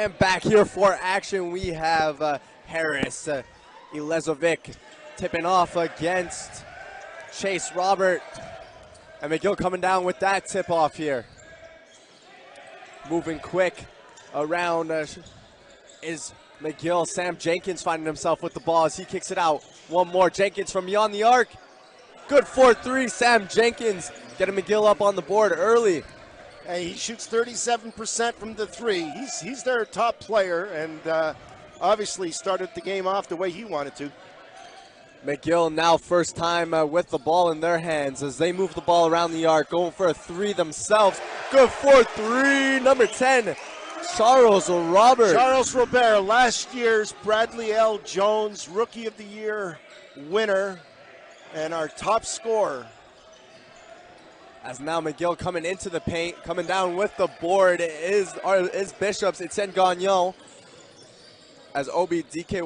And back here for action, we have Harris Ilezovic tipping off against Chase Robert. And McGill coming down with that tip off here. Moving quick around is McGill. Sam Jenkins finding himself with the ball as he kicks it out. One more, Jenkins from beyond the arc. Good 4-3, Sam Jenkins getting McGill up on the board early. Hey, he shoots 37% from the three. He's their top player, and obviously started the game off the way he wanted to. McGill now first time with the ball in their hands as they move the ball around the arc, going for a three themselves. Good 4-3, number 10, Charles Robert. Charles Robert, last year's Bradley L. Jones Rookie of the Year winner and our top scorer. As now McGill coming into the paint, coming down with the board is Bishop's Etienne Gagnon. As Obi DK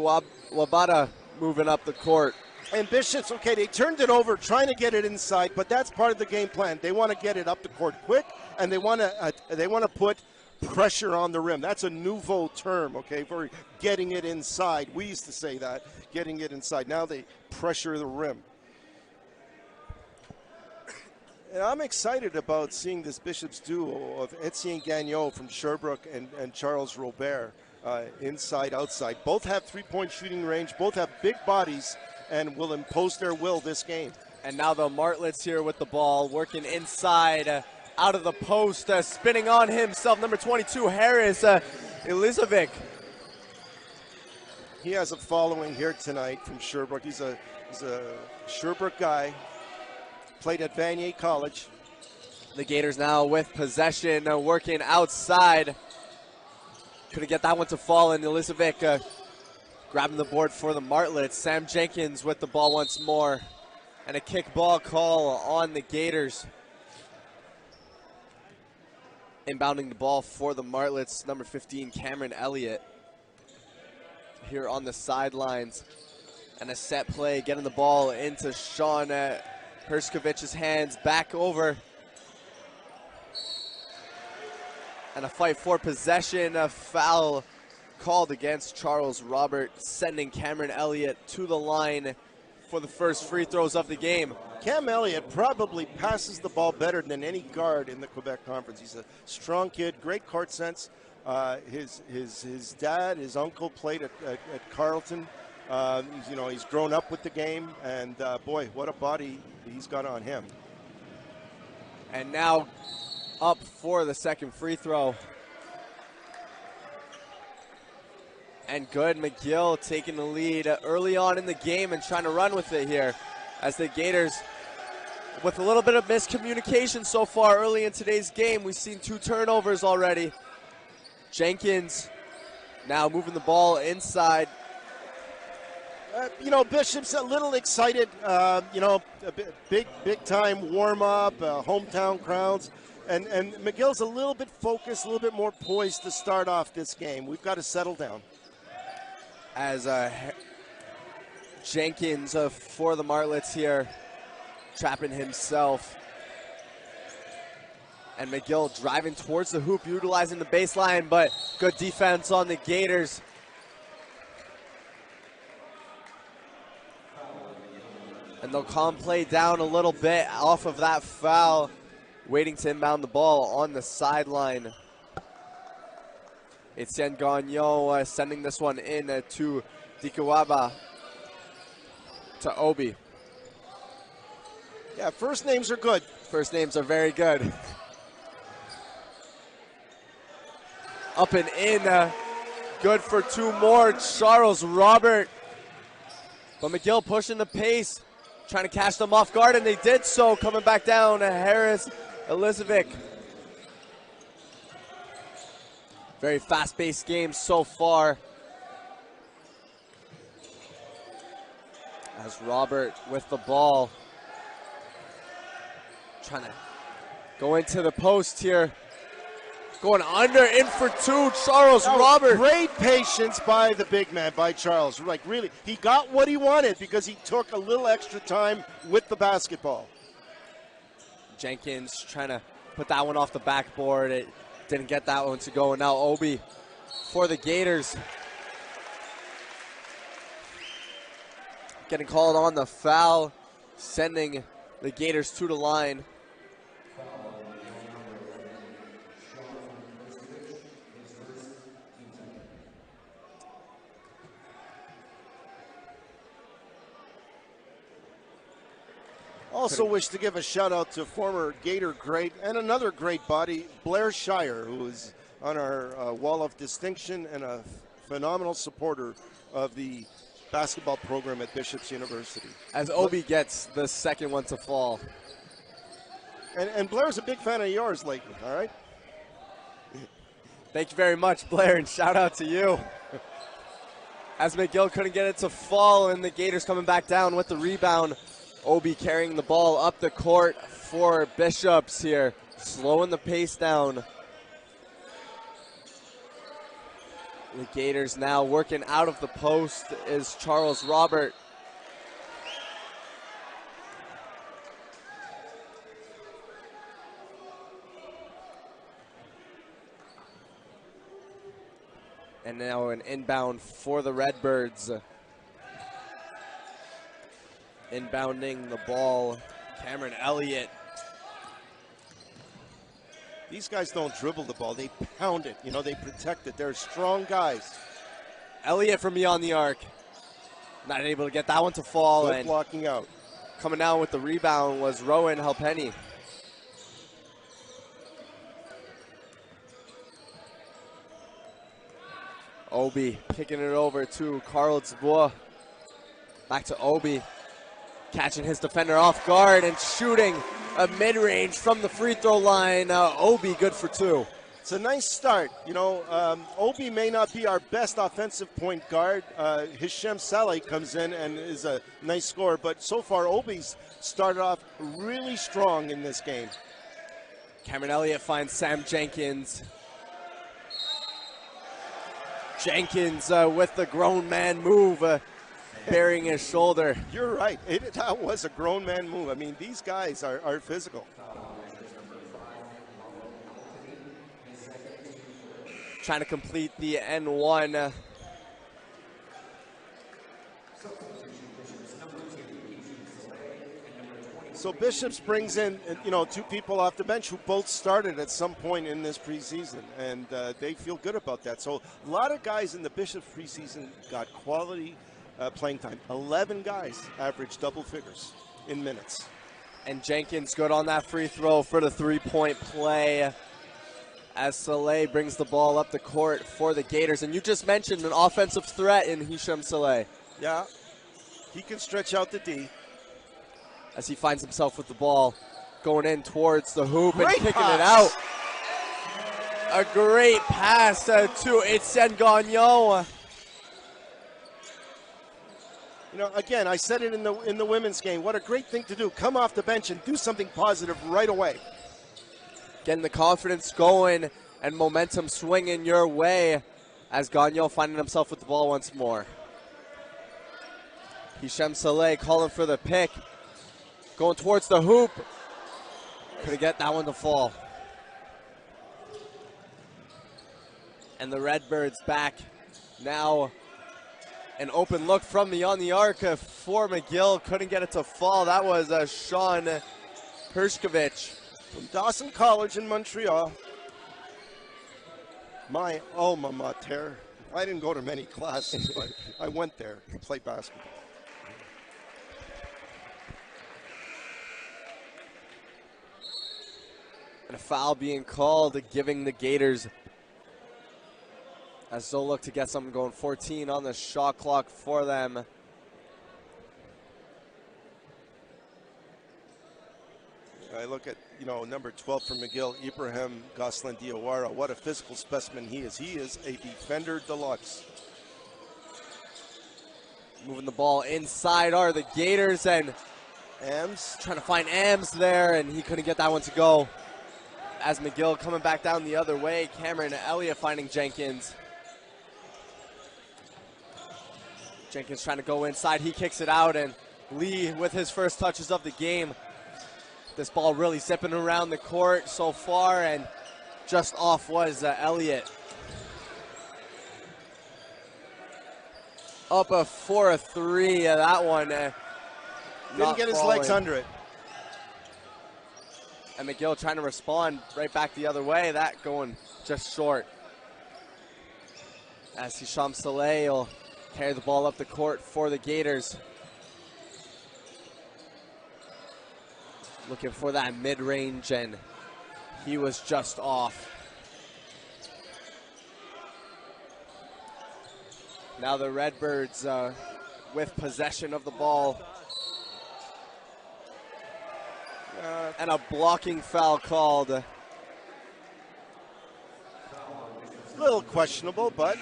Wabata moving up the court. And Bishop's, okay, they turned it over trying to get it inside, but that's part of the game plan. They want to get it up the court quick, and they want to put pressure on the rim. That's a nouveau term, okay, for getting it inside. We used to say that, getting it inside. Now they pressure the rim. And I'm excited about seeing this Bishop's duo of Etienne Gagnon from Sherbrooke and Charles Robert, inside, outside. Both have three-point shooting range. Both have big bodies and will impose their will this game. And now the Martlets here with the ball, working inside, out of the post, spinning on himself, number 22, Harris Elizovic. He has a following here tonight from Sherbrooke. He's a Sherbrooke guy. Played at Vanier College. The Gators now with possession, working outside. Couldn't get that one to fall, and Elizovic grabbing the board for the Martlets. Sam Jenkins with the ball once more. And a kick ball call on the Gators. Inbounding the ball for the Martlets, number 15, Cameron Elliott. Here on the sidelines. And a set play, getting the ball into Sean Hershkovich's hands, back over. And a fight for possession, a foul called against Charles Robert, sending Cameron Elliott to the line for the first free throws of the game. Cam Elliott probably passes the ball better than any guard in the Quebec Conference. He's a strong kid, great court sense. His dad, his uncle played at Carleton. He's grown up with the game, and boy, what a body he's got on him. And now up for the second free throw. And good, McGill taking the lead early on in the game and trying to run with it here. As the Gators, with a little bit of miscommunication so far early in today's game, we've seen 2 turnovers already. Jenkins now moving the ball inside. Bishop's a little excited, a big time warm up, hometown crowds. And McGill's a little bit focused, a little bit more poised to start off this game. We've got to settle down. As Jenkins for the Martlets here, trapping himself. And McGill driving towards the hoop, utilizing the baseline, but good defense on the Gators. And they'll calm play down a little bit off of that foul, waiting to inbound the ball on the sideline. Etienne Gagnon sending this one in to Dikawaba, to Obi. Yeah, first names are good. First names are very good. Up and in, good for 2 more, Charles Robert. But McGill pushing the pace, trying to catch them off guard, and they did so. Coming back down, Harris Elizovic. Very fast-paced game so far. As Robert with the ball. Trying to go into the post here. Going under, in for 2, Charles Robert. Great patience by the big man, by Charles. Like, really, he got what he wanted because he took a little extra time with the basketball. Jenkins trying to put that one off the backboard. It didn't get that one to go. And now Obi for the Gators. Getting called on the foul, sending the Gators to the line. Also wish to give a shout out to former Gator great and another great body, Blair Shire, who is on our wall of distinction and a phenomenal supporter of the basketball program at Bishop's University. As Obi gets the second one to fall. And Blair's a big fan of yours lately, all right? Thank you very much, Blair, and shout out to you. As McGill couldn't get it to fall, and the Gators coming back down with the rebound. Obi carrying the ball up the court for Bishops here, slowing the pace down. The Gators now working out of the post is Charles Robert. And now an inbound for the Redbirds. Inbounding the ball, Cameron Elliott. These guys don't dribble the ball, they pound it. You know, they protect it. They're strong guys. Elliott from beyond the arc. Not able to get that one to fall. Good and blocking out. coming down with the rebound was Rowan Halpenny. Obi kicking it over to Carl Dubois. Back to Obi. Catching his defender off guard and shooting a mid-range from the free throw line. Obi good for two. It's a nice start. You know, Obi may not be our best offensive point guard. Hisham Saleh comes in and is a nice scorer, but so far Obi's started off really strong in this game. Cameron Elliott finds Sam Jenkins. Jenkins with the grown man move, burying his shoulder. You're right. That was a grown man move. I mean, these guys are physical. Trying to complete the N1. So Bishops brings in, you know, two people off the bench who both started at some point in this preseason, and they feel good about that. So a lot of guys in the Bishops preseason got quality playing time. 11 guys averaged double figures in minutes. And Jenkins good on that free throw for the three-point play as Saleh brings the ball up the court for the Gators. And you just mentioned an offensive threat in Hisham Saleh. Yeah, he can stretch out the D. As he finds himself with the ball going in towards the hoop and Great kicking pass. it out. A great pass to Etienne Gagnon. You know, again, I said it in the women's game. What a great thing to do. Come off the bench and do something positive right away. Getting the confidence going and momentum swinging your way as Gagnon finding himself with the ball once more. Hisham Saleh calling for the pick. Going towards the hoop. Couldn't get that one to fall. And the Redbirds back. Now an open look from beyond the arc for McGill. Couldn't get it to fall. That was Sean Hershkovich. From Dawson College in Montreal. My alma mater. I didn't go to many classes, but I went there to play basketball. And a foul being called, giving the Gators as they'll look to get something going. 14 on the shot clock for them. I look at, you know, number 12 for McGill, Ibrahim Gosselin Diawara. What a physical specimen he is. He is a defender deluxe. Moving the ball inside are the Gators, and Ams trying to find Ams there, and he couldn't get that one to go. As McGill coming back down the other way, Cameron Elliott finding Jenkins. Jenkins trying to go inside, he kicks it out, and Lee with his first touches of the game. This ball really zipping around the court so far, and just off was Elliott. Up for a three. That one didn't get his legs under it. And McGill trying to respond right back the other way. That going just short. As Hisham Saleh will carry the ball up the court for the Gators. Looking for that mid-range, and he was just off. Now the Redbirds with possession of the ball. And a blocking foul called. A little questionable, but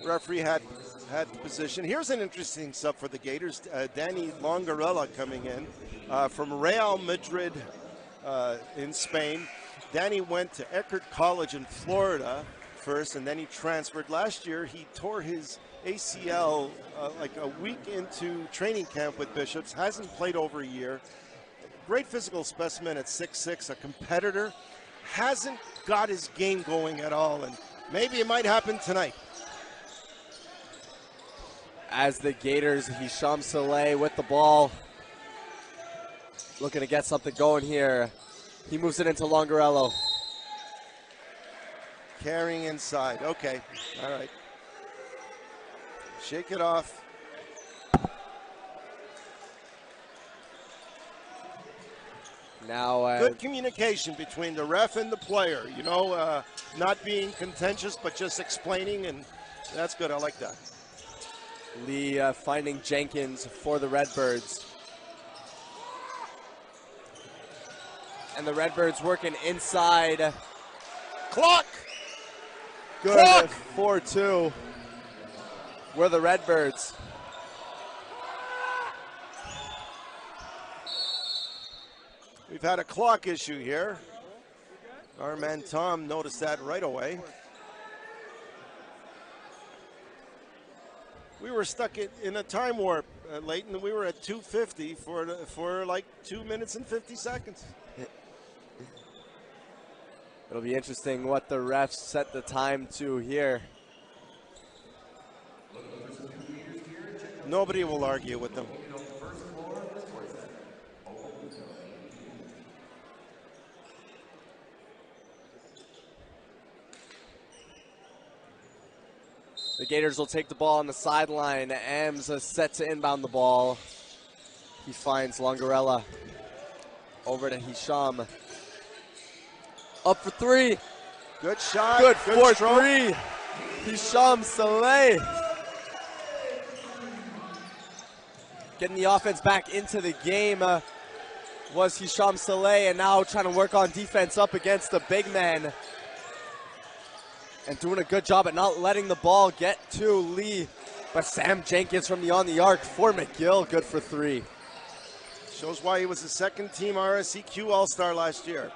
referee had the position. Here's an interesting sub for the Gators. Danny Longarella coming in from Real Madrid in Spain. Danny went to Eckerd College in Florida first, and then he transferred. Last year, he tore his ACL like a week into training camp with Bishops. Hasn't played over a year. Great physical specimen at 6'6", a competitor. Hasn't got his game going at all, and maybe it might happen tonight. As the Gators, Hisham Saleh with the ball. Looking to get something going here. He moves it into Longarello. Carrying inside. Okay. All right. Shake it off. Now, good communication between the ref and the player. You know, not being contentious, but just explaining, and that's good. I like that. Lee finding Jenkins for the Redbirds. And the Redbirds working inside. Clock! Good. Clock! 4-2. We're the Redbirds. We've had a clock issue here. Our man Tom noticed that right away. We were stuck in a time warp, Leighton. We were at 2:50 for like 2 minutes and 50 seconds. It'll be interesting what the refs set the time to here. Nobody will argue with them. The Gators will take the ball on the sideline. Ems is set to inbound the ball. He finds Longarella. Over to Hisham. Up for three. Good shot. Good for three. Hisham Saleh. Getting the offense back into the game was Hisham Saleh, and now trying to work on defense up against the big man. And doing a good job at not letting the ball get to Lee. But Sam Jenkins from beyond the arc for McGill, good for three. Shows why he was a second-team RSEQ All-Star last year.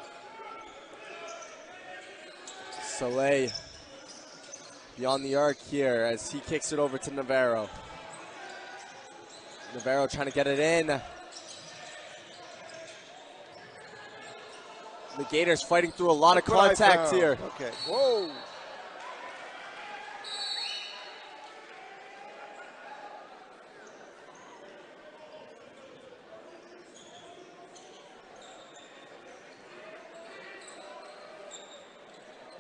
Saleh beyond the arc here as he kicks it over to Navarro. Navarro trying to get it in. The Gators fighting through a lot of contact here. Okay, whoa.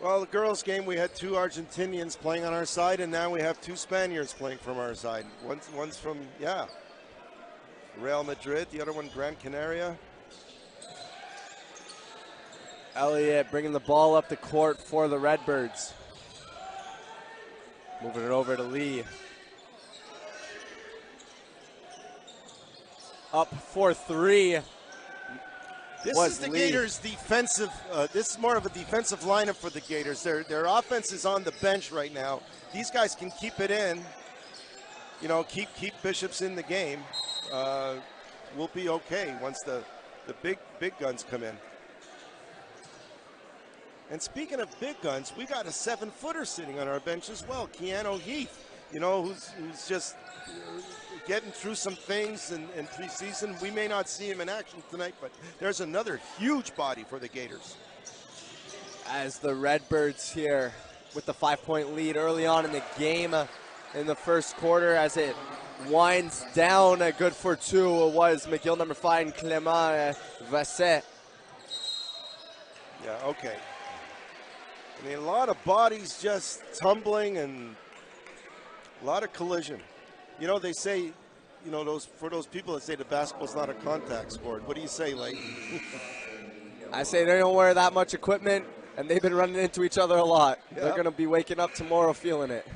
Well, the girls' game, we had two Argentinians playing on our side, and now we have two Spaniards playing from our side. One's from, Real Madrid, the other one, Gran Canaria. Elliott bringing the ball up the court for the Redbirds. Moving it over to Lee. Up for three. This is the Gators' defensive. This is more of a defensive lineup for the Gators. Their offense is on the bench right now. These guys can keep it in. You know, keep Bishops in the game. We'll be okay once the big guns come in. And speaking of big guns, we got a 7-footer sitting on our bench as well, Keanu Heath. You know, who's just getting through some things in preseason. We may not see him in action tonight, but there's another huge body for the Gators. As the Redbirds here with the 5-point lead early on in the game, in the first quarter as it winds down. Good for two was McGill number 5, Clément Vasset. Yeah, okay. I mean, a lot of bodies just tumbling and a lot of collision. You know, they say, you know, for those people that say the basketball's not a contact sport, what do you say, like? I say they don't wear that much equipment, and they've been running into each other a lot. Yeah. They're going to be waking up tomorrow feeling it.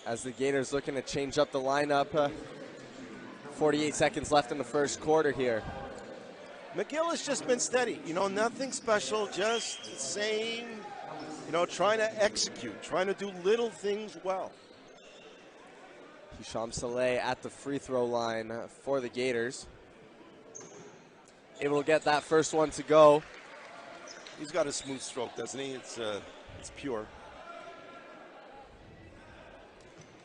As the Gators looking to change up the lineup. 48 seconds left in the first quarter here. McGill has just been steady. You know, nothing special, just the same, you know, trying to execute, trying to do little things well. Hisham Saleh at the free throw line for the Gators. Able to get that first one to go. He's got a smooth stroke, doesn't he? It's pure.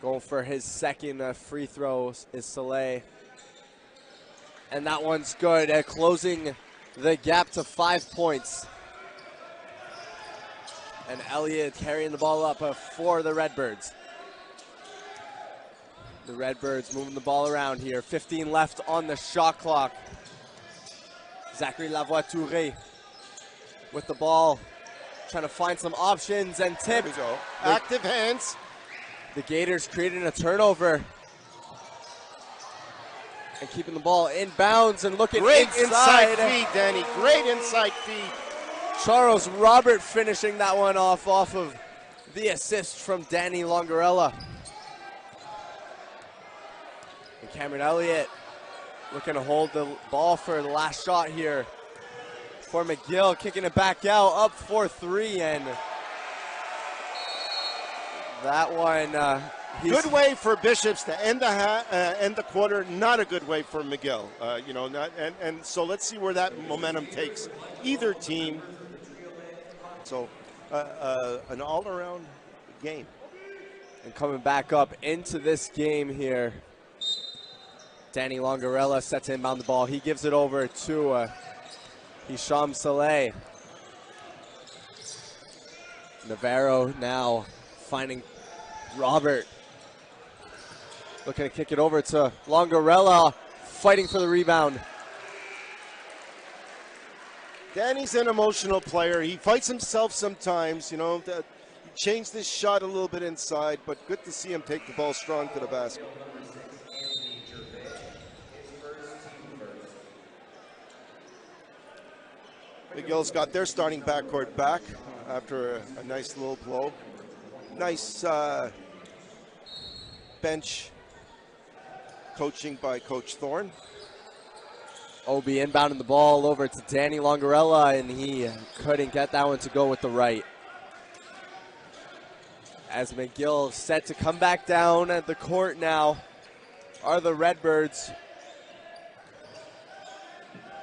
Going for his second free throw is Saleh. And that one's good, closing the gap to 5 points. And Elliott carrying the ball up for the Redbirds. The Redbirds moving the ball around here. 15 left on the shot clock. Zachary Lavoie-Touré with the ball, trying to find some options and tip. There we go. Active hands. The Gators creating a turnover. And keeping the ball in bounds and looking Great inside feed, Danny. Great inside feed. Charles Robert finishing that one off of the assist from Danny Longarella. And Cameron Elliott looking to hold the ball for the last shot here for McGill, kicking it back out, up 4-3, and that one. Good way for Bishops to end the quarter. Not a good way for McGill. You know, and so let's see where that momentum takes either team. So an all-around game. And coming back up into this game here, Danny Longarella sets to inbound the ball. He gives it over to Hisham Saleh. Navarro now finding Robert. Looking to kick it over to Longarella, fighting for the rebound. Danny's an emotional player. He fights himself sometimes, you know. He changed his shot a little bit inside, but good to see him take the ball strong to the basket. McGill's got their starting backcourt back after a nice little blow. Nice bench coaching by Coach Thorne. OB inbounding the ball over to Danny Longarella, and he couldn't get that one to go with the right. As McGill set to come back down at the court now are the Redbirds.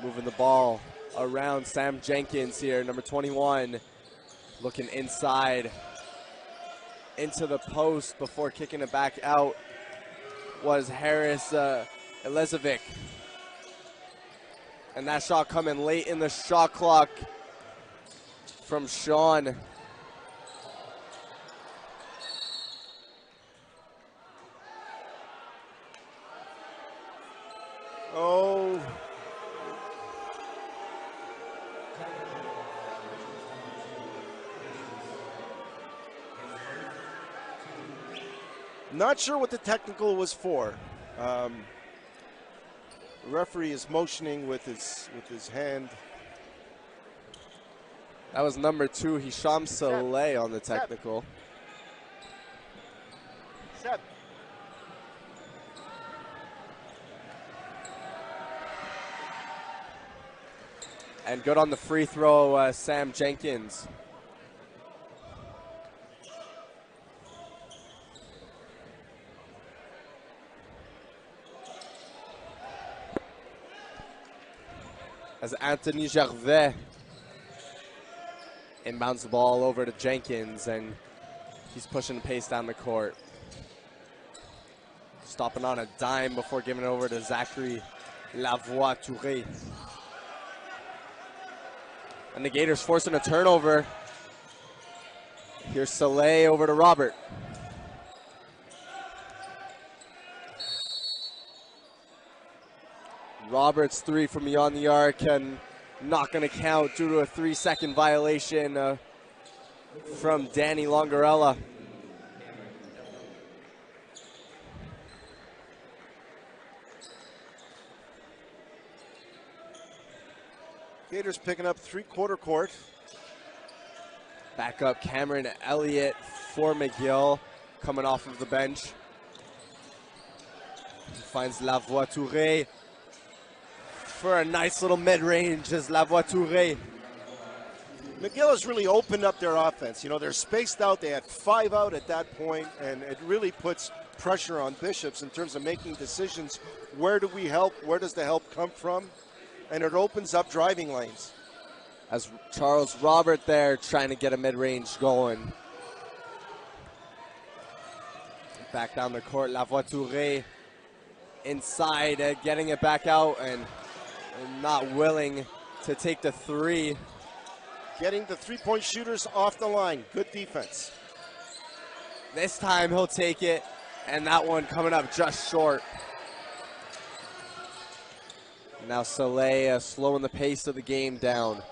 Moving the ball around Sam Jenkins here, number 21, looking inside into the post before kicking it back out was Harris Elezovic. And that shot coming late in the shot clock from Sean. Oh. Not sure what the technical was for. The referee is motioning with his hand. That was number 2, Hisham Saleh, on the technical. Seb. And good on the free throw, Sam Jenkins. As Anthony Gervais inbounds the ball over to Jenkins, and he's pushing the pace down the court. Stopping on a dime before giving it over to Zachary Lavoie-Touré. And the Gators forcing a turnover. Here's Saleh over to Robert. Robert's three from beyond the arc and not going to count due to a 3-second violation from Danny Longarella. Gaiters picking up three-quarter court. Back up Cameron Elliott for McGill, coming off of the bench. He finds Lavoie-Touré for a nice little mid-range as Lavoie-Touré. McGill has really opened up their offense. You know, they're spaced out. They had 5 out at that point, and it really puts pressure on Bishops in terms of making decisions. Where do we help? Where does the help come from? And it opens up driving lanes. As Charles Robert there trying to get a mid-range going. Back down the court, Lavoie-Touré inside, getting it back out and not willing to take the three. Getting the three-point shooters off the line. Good defense. This time he'll take it, and that one coming up just short. Now Saleh slowing the pace of the game down.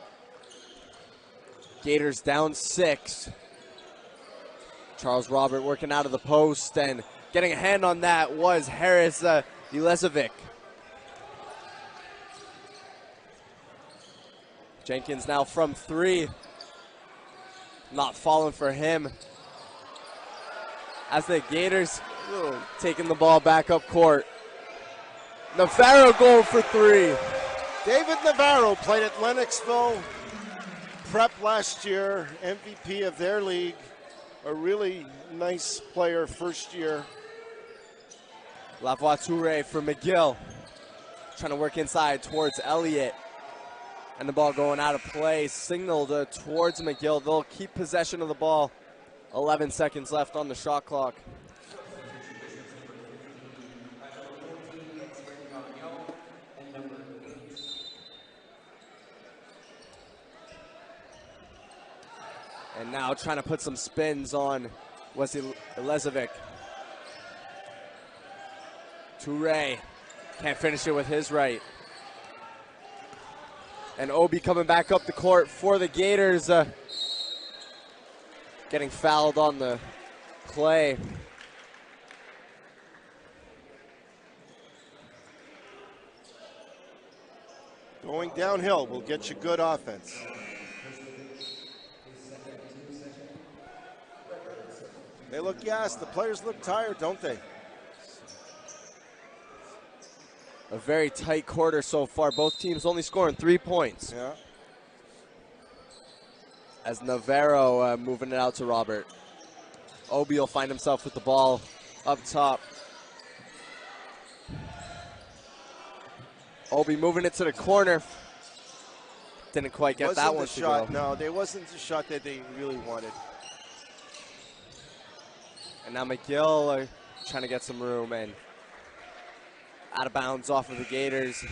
Gaiters down 6. Charles Robert working out of the post, and getting a hand on that was Harris Ilezovic. Jenkins now from 3. Not falling for him. As the Gaiters taking the ball back up court. Navarro going for 3. David Navarro played at Lennoxville Prep last year, MVP of their league. A really nice player first year. Lavoie-Touré for McGill. Trying to work inside towards Elliott. And the ball going out of play, signaled towards McGill. They'll keep possession of the ball. 11 seconds left on the shot clock. And now trying to put some spins on was Ilezovic. Touré can't finish it with his right. And Obi coming back up the court for the Gaiters. Getting fouled on the play. Going downhill will get you good offense. They look gassed. The players look tired, don't they? A very tight quarter so far. Both teams only scoring 3 points. Yeah. As Navarro moving it out to Robert. Obi will find himself with the ball up top. Obi moving it to the corner. Didn't quite get that one to go. No, there wasn't the shot that they really wanted. And now McGill trying to get some room and out of bounds off of the Gaiters.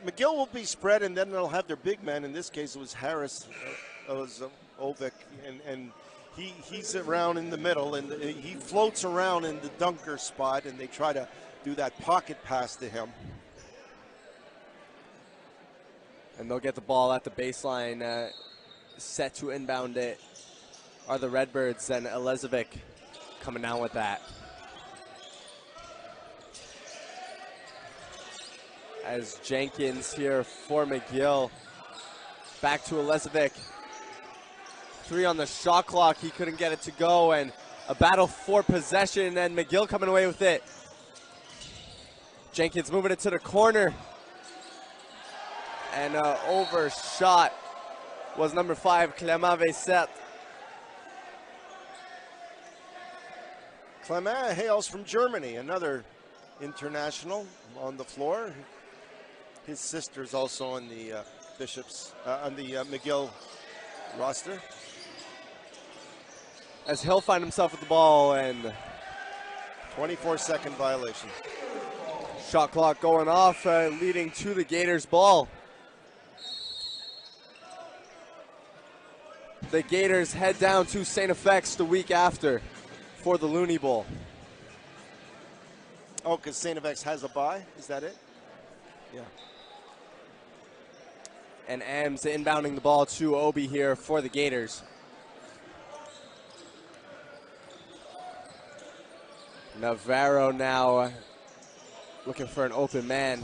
McGill will be spread, and then they'll have their big man. In this case, it was Harris, Ovic, and he's around in the middle, and he floats around in the dunker spot, and they try to do that pocket pass to him. And they'll get the ball at the baseline, set to inbound it are the Redbirds, and Ilezovic coming down with that. As Jenkins here for McGill. Back to Ilezovic. 3 on the shot clock. He couldn't get it to go, and a battle for possession, and McGill coming away with it. Jenkins moving it to the corner. And overshot was number 5, Clément Vayset. Clément hails from Germany, another international on the floor. His sister's also on the McGill roster. As he'll find himself with the ball, and 24-second violation. Shot clock going off, leading to the Gaiters ball. the Gators head down to St. FX the week after for the Looney Bowl. Oh, because St. FX has a bye? Is that it? Yeah. And Ams inbounding the ball to Obi here for the Gators. Navarro now looking for an open man.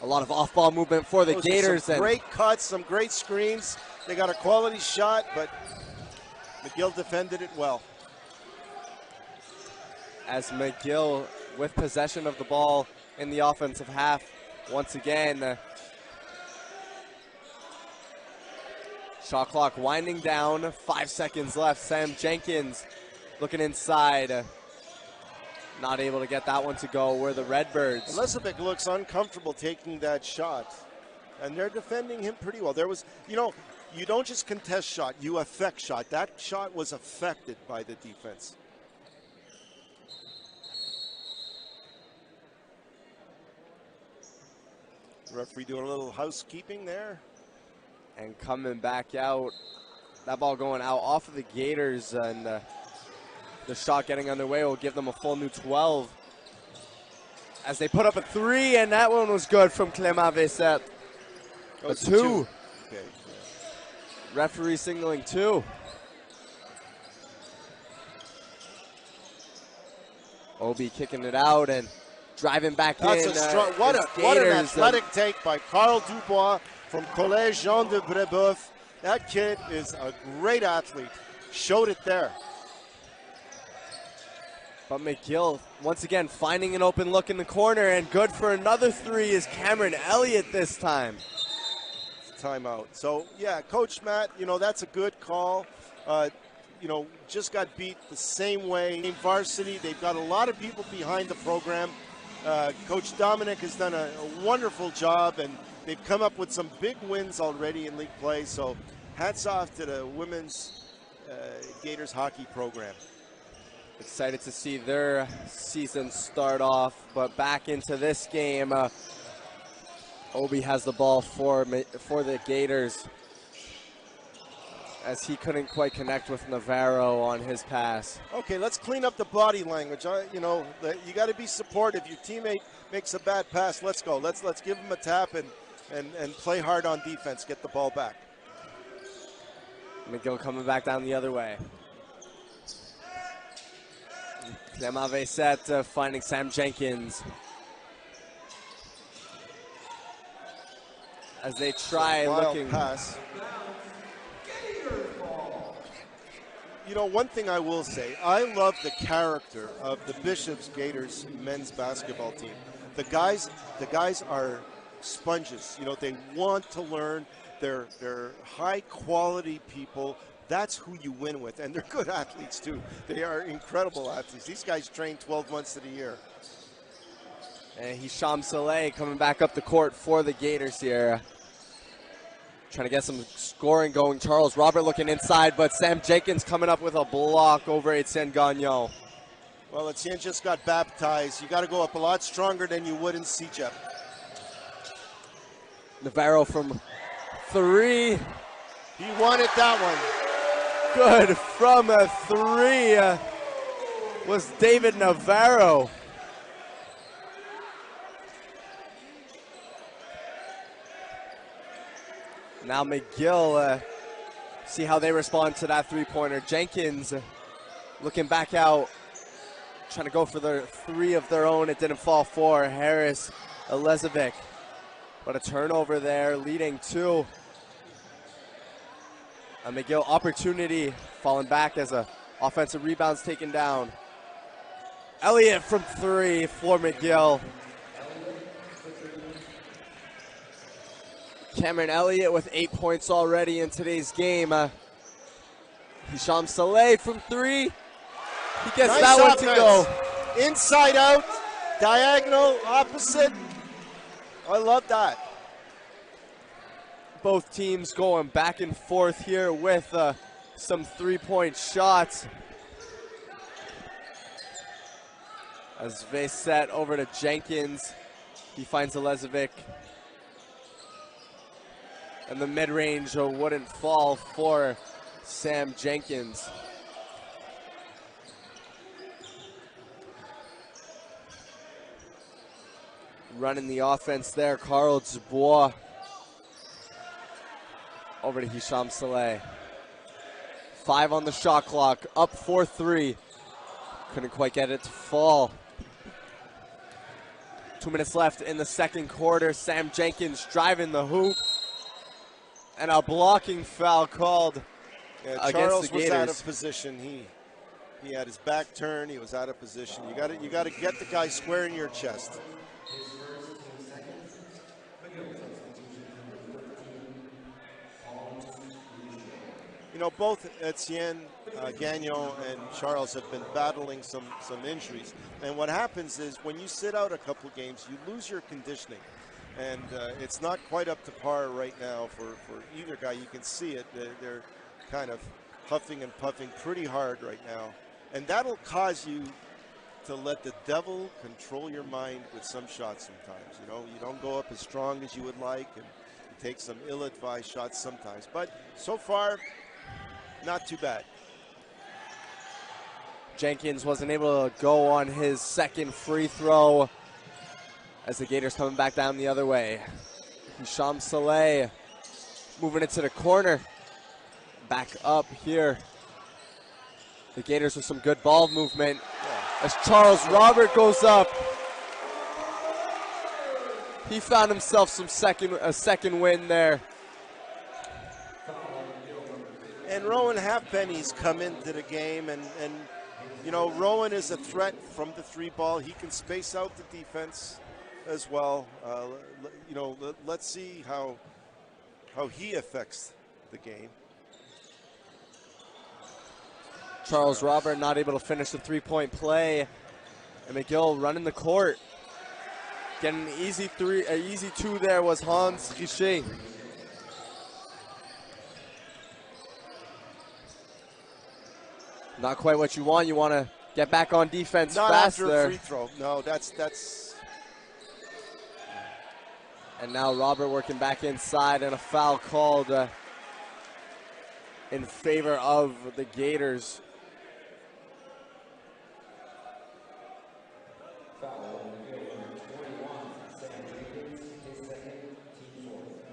A lot of off-ball movement for the Gators. Some great cuts, some great screens. They got a quality shot, but McGill defended it well. As McGill with possession of the ball in the offensive half once again. Shot clock winding down, 5 seconds left. Sam Jenkins looking inside. Not able to get that one to go. Where the Redbirds. Lezovic looks uncomfortable taking that shot, and they're defending him pretty well. There was, you know, you don't just contest shot, you affect shot. That shot was affected by the defense. Referee doing a little housekeeping there. And coming back out. That ball going out off of the Gators, and the shot getting underway will give them a full new 12. As they put up a 3, and that one was good from Clément Vesset. A 2. Okay. Referee signaling 2. Obi kicking it out and driving back That's in. a strong, what an athletic take by Carl Dubois from Collège Jean de Brébeuf. That kid is a great athlete. Showed it there. But McGill, once again, finding an open look in the corner, and good for another 3 is Cameron Elliott this time. Timeout. So, yeah, Coach Matt, you know, that's a good call. You know, just got beat the same way. In varsity, they've got a lot of people behind the program. Coach Dominic has done a wonderful job, and they've come up with some big wins already in league play. So, hats off to the women's Gators hockey program. Excited to see their season start off, but back into this game. Obi has the ball for the Gators, as he couldn't quite connect with Navarro on his pass. Okay, let's clean up the body language. You know, you got to be supportive. Your teammate makes a bad pass. Let's go. Let's give him a tap and play hard on defense. Get the ball back. McGill coming back down the other way. Clément Vesset finding Sam Jenkins. As they try looking. Pass. You know, one thing I will say, I love the character of the Bishop's Gators men's basketball team. The guys are sponges. You know, they want to learn. They're high quality people. That's who you win with, and they're good athletes too. They are incredible athletes. These guys train 12 months of the year. And Hisham Saleh coming back up the court for the Gators here. Trying to get some scoring going. Charles Robert looking inside, but Sam Jenkins coming up with a block over Etienne Gagnon. Well, Etienne just got baptized. You got to go up a lot stronger than you would in CJEP. Navarro from 3. He wanted that one. Good from a 3 was David Navarro. Now McGill, see how they respond to that 3-pointer. Jenkins looking back out, trying to go for the 3 of their own. It didn't fall for Harris Lezovic. But a turnover there leading to a McGill opportunity, falling back as a offensive rebound's taken down. Elliott from 3 for McGill. Cameron Elliott with 8 points already in today's game. Hisham Saleh from 3. He gets Nice that one offense. to go. Inside out, diagonal, opposite. I love that. Both teams going back and forth here with some 3-point shots. As Vesset over to Jenkins. He finds Lezovic. And the mid-range wouldn't fall for Sam Jenkins. Running the offense there, Carl Dubois. Over to Hisham Saleh. 5 on the shot clock, up 4-3. Couldn't quite get it to fall. 2 minutes left in the second quarter. Sam Jenkins driving the hoop. And a blocking foul called against Charles the Gators. was out of position. He had his back turned. He was out of position. You got to get the guy square in your chest. You know, both Etienne Gagnon and Charles have been battling some injuries. And what happens is when you sit out a couple of games, you lose your conditioning. And it's not quite up to par right now for either guy. You can see it. They're kind of huffing and puffing pretty hard right now. And that'll cause you to let the devil control your mind with some shots sometimes. You know, you don't go up as strong as you would like, and you take some ill-advised shots sometimes. But so far, not too bad. Jenkins wasn't able to go on his second free throw as the Gators coming back down the other way. Hisham Saleh moving it to the corner. Back up here. The Gators with some good ball movement as Charles Robert goes up. He found himself a second win there. And Rowan Halfpenny's come into the game, and you know, Rowan is a threat from the 3 ball. He can space out the defense as well. You know, let's see how he affects the game. Charles Robert not able to finish the 3-point play, and McGill running the court. Getting an easy 2 there was Hans Richer. Not quite what you want. You want to get back on defense Not fast after there. a free throw. No, that's. And now Robert working back inside, and a foul called in favor of the Gators.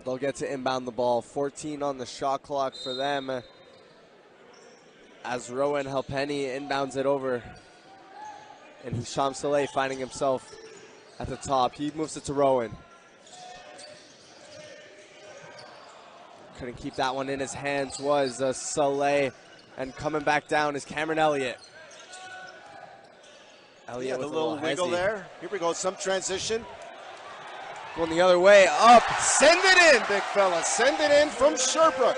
They'll get to inbound the ball. 14 on the shot clock for them. As Rowan Halpenny inbounds it over. And Hisham Saleh finding himself at the top. He moves it to Rowan. Couldn't keep that one in his hands was Saleh. And coming back down is Cameron Elliott. Elliott with a little wiggle there. Here we go, some transition. Going the other way, up. Send it in, big fella. Send it in from Sherbrooke.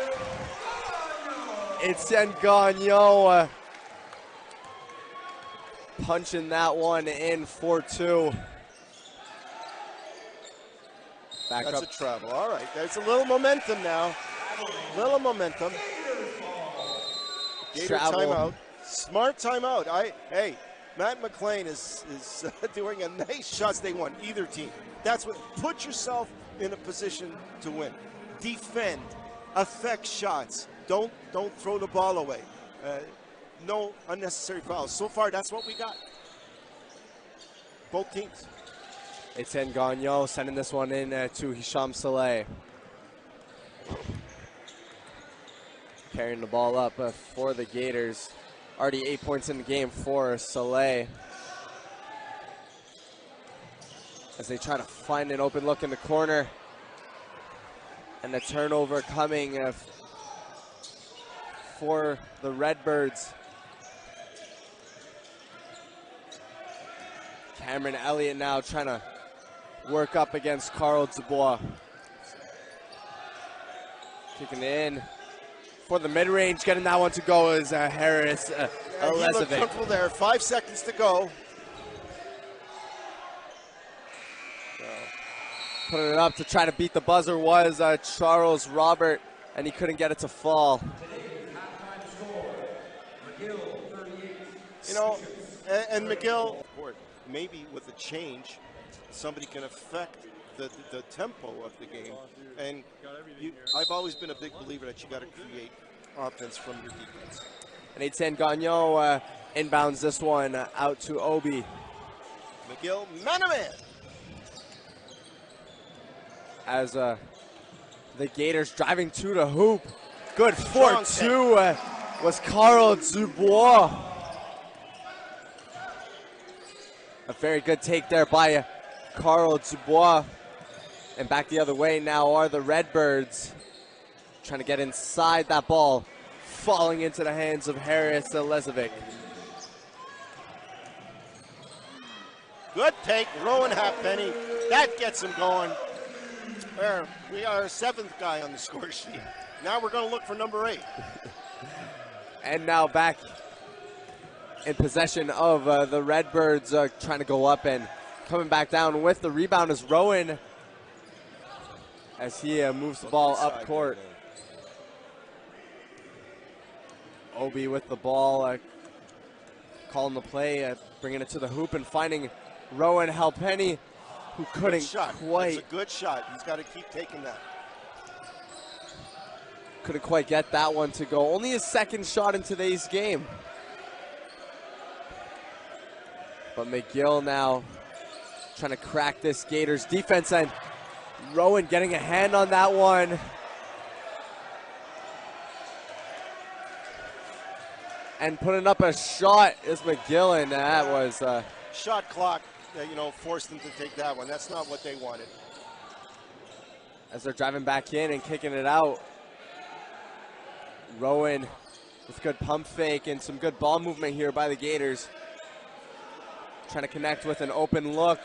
Etienne Gagnon punching that one in 4-2. Back That's up. a travel. All right, there's a little momentum now. Little momentum. Gator timeout. Smart timeout. Hey, Matt McLean is doing a nice shots. They won either team. That's what. Put yourself in a position to win. Defend. Affect shots. Don't throw the ball away. No unnecessary fouls. So far, that's what we got. Both teams. Etienne Gagnon sending this one in to Hisham Saleh. Carrying the ball up for the Gators. Already 8 points in the game for Saleh. As they try to find an open look in the corner. And the turnover coming for the Redbirds. Cameron Elliott now trying to work up against Carl Dubois. Kicking in for the mid-range, getting that one to go is Harris He looked comfortable there. 5 seconds to go. Putting it up to try to beat the buzzer was Charles Robert, and he couldn't get it to fall. You know, and McGill, maybe with a change, somebody can affect the tempo of the game. And I've always been a big believer that you got to create offense from your defense. And Etienne Gagnon inbounds this one out to Obi. McGill, man-to-man. As the Gators driving to the hoop. Good 4-2 was Carl Dubois. A very good take there by Carl Dubois. And back the other way now are the Redbirds. Trying to get inside that ball. Falling into the hands of Harris Lezovic. Good take, Rowan Halfpenny. That gets him going. There, we are our 7th guy on the score sheet. Now we're going to look for number 8. And now back in possession of the Redbirds, trying to go up and coming back down with the rebound is Rowan as he moves the ball up court. Obi with the ball, calling the play, bringing it to the hoop and finding Rowan Halpenny, who couldn't quite. It's a good shot. He's got to keep taking that. Couldn't quite get that one to go. Only his 2nd shot in today's game. But McGill now trying to crack this Gators defense, and Rowan getting a hand on that one. And putting up a shot is McGill, and that was shot clock. Forced them to take that one. That's not what they wanted. As they're driving back in and kicking it out. Rowan with good pump fake and some good ball movement here by the Gators. Trying to connect with an open look.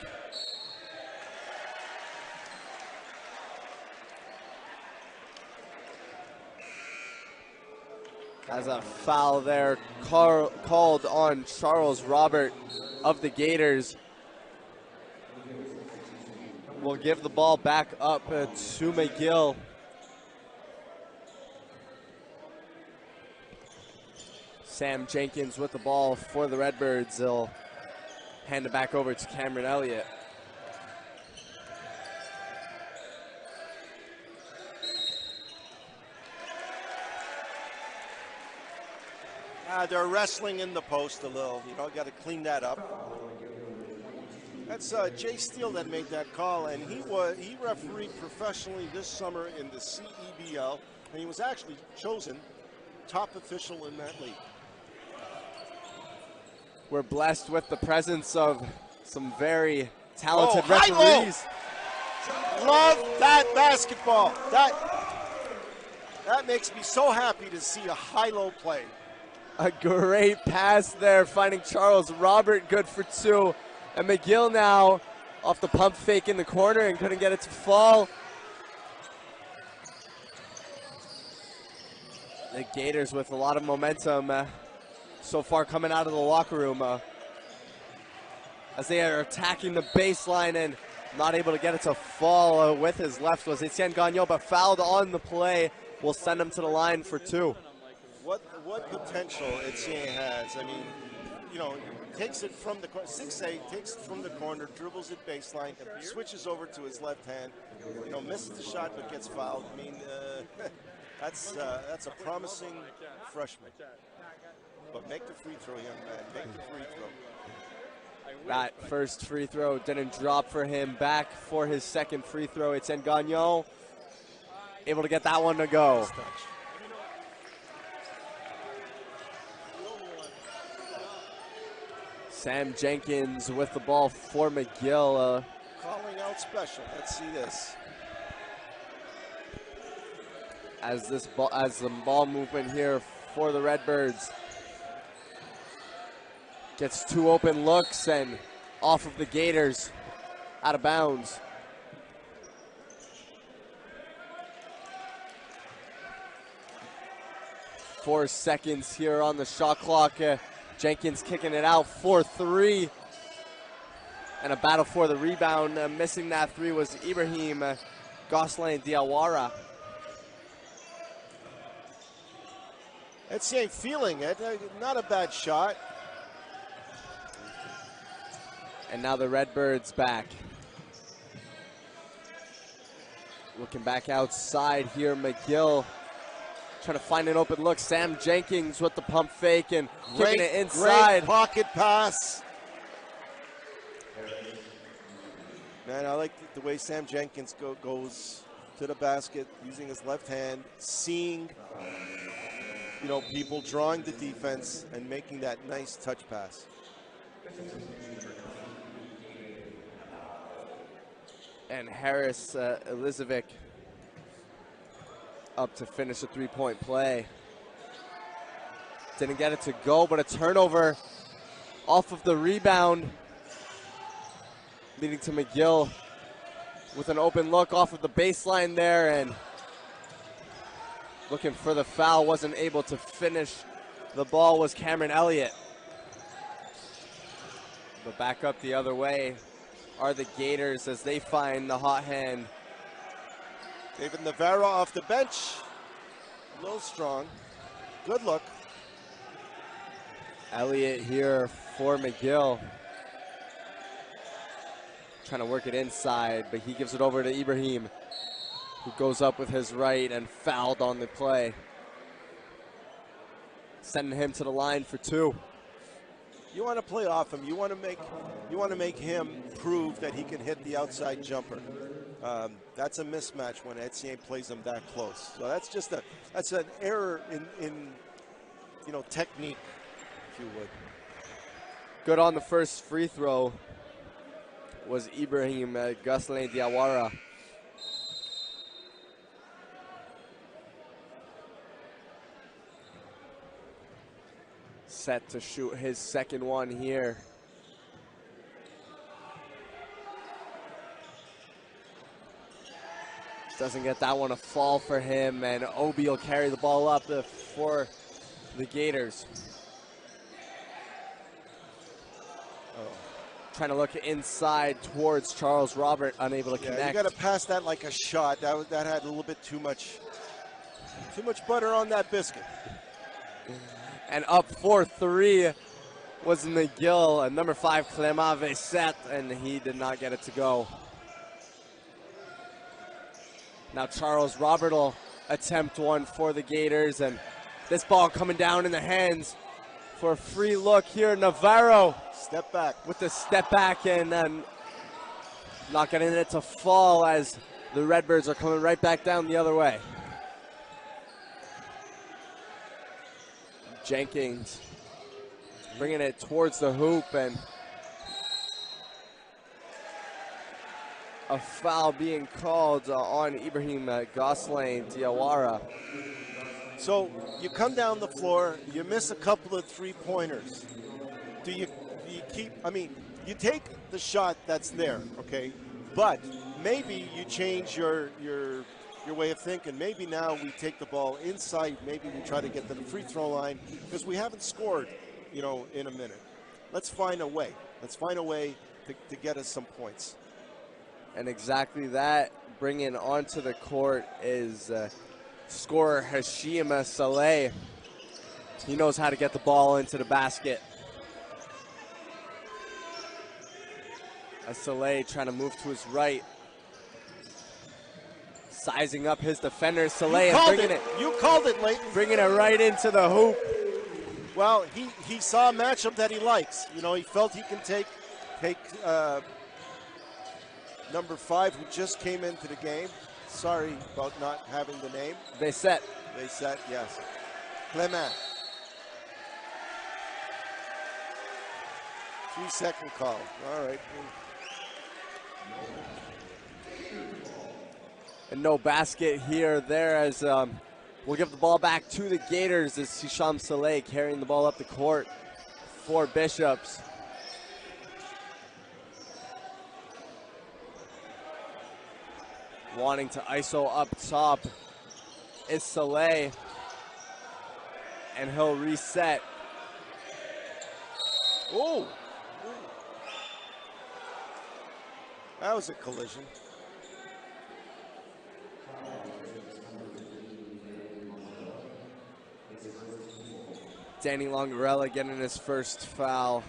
As a foul there called on Charles Robert of the Gators. We'll give the ball back up to McGill. Sam Jenkins with the ball for the Redbirds. They'll hand it back over to Cameron Elliott. They're wrestling in the post a little. Got to clean that up. That's Jay Steele that made that call, and he refereed professionally this summer in the CEBL, and he was actually chosen top official in that league. We're blessed with the presence of some very talented referees. Love that basketball. That makes me so happy to see a high-low play. A great pass there, finding Charles Robert, good for 2. And McGill now off the pump fake in the corner and couldn't get it to fall. The Gators with a lot of momentum so far coming out of the locker room as they are attacking the baseline and not able to get it to fall. With his left was Etienne Gagnon, but fouled on the play. Will send him to the line for 2. What potential Etienne has. I mean, takes it from the corner, 6'8", takes it from the corner, dribbles it baseline, switches over to his left hand, misses the shot but gets fouled. I mean, that's a promising freshman. But make the free throw, young man. Make the free throw. That first free throw didn't drop for him. Back for his 2nd free throw. Etienne Gagnon able to get that one to go. Sam Jenkins with the ball for McGill. Calling out special. Let's see this. As the ball movement here for the Redbirds gets 2 open looks and off of the Gators, out of bounds. Four seconds here on the shot clock. Jenkins kicking it out for 3. And a battle for the rebound. Missing that 3 was Ibrahim Gosselin Diawara. Etienne feeling it. Not a bad shot. And now the Redbirds back. Working back outside here, McGill trying to find an open look. Sam Jenkins with the pump fake and kicking it inside. Great pocket pass. Man, I like the way Sam Jenkins goes to the basket using his left hand, seeing, you know, people drawing the defense and making that nice touch pass. And Harris Elizovic up to finish a three-point play. Didn't get it to go, but a turnover off of the rebound, leading to McGill with an open look off of the baseline there, and looking for the foul, wasn't able to finish. The ball was Cameron Elliott. But back up the other way are the Gators as they find the hot hand. David Navarro off the bench, a little strong. Good look. Elliott here for McGill. Trying to work it inside, but he gives it over to Ibrahim, who goes up with his right and fouled on the play. Sending him to the line for two. You want to play off him. You want to make him prove that he can hit the outside jumper. That's a mismatch when Etienne plays him that close. So that's an error in you know, technique, if you would. Good on the first free throw was Ibrahim Gosselin Diawara. Set to shoot his second one here. Doesn't get that one to fall for him, and Obi will carry the ball up for the Gators. Trying to look inside towards Charles Robert, unable to connect. You got to pass that like a shot. That had a little bit too much butter on that biscuit. And up 4-3 was McGill, number 5 Clément Vesset, and he did not get it to go. Now Charles Robert will attempt one for the Gators, and this ball coming down in the hands for a free look here. Navarro. Step back. With the step back and not getting it to fall as the Redbirds are coming right back down the other way. Jenkins bringing it towards the hoop, and a foul being called on Ibrahim Gosselin Diawara. So you come down the floor, you miss a couple of three-pointers. Do you keep, I mean, you take the shot that's there, okay? But maybe you change your way of thinking. Maybe now we take the ball inside. Maybe we try to get to the free throw line because we haven't scored, you know, in a minute. Let's find a way. Let's find a way to get us some points. And exactly that, bringing onto the court is scorer Hisham Saleh. He knows how to get the ball into the basket. As Saleh trying to move to his right. Sizing up his defender, Saleh, and bringing it. You called it, Leighton. Bringing it right into the hoop. Well, he saw a matchup that he likes. You know, he felt he can take number 5, who just came into the game. Sorry about not having the name. Vesset, yes. Clément. 3-second call. All right. And no basket here there as we'll give the ball back to the Gators as Hisham Saleh carrying the ball up the court for Bishops. Wanting to ISO up top is Saleh, and he'll reset. Oh! That was a collision. Danny Longarella getting his first foul.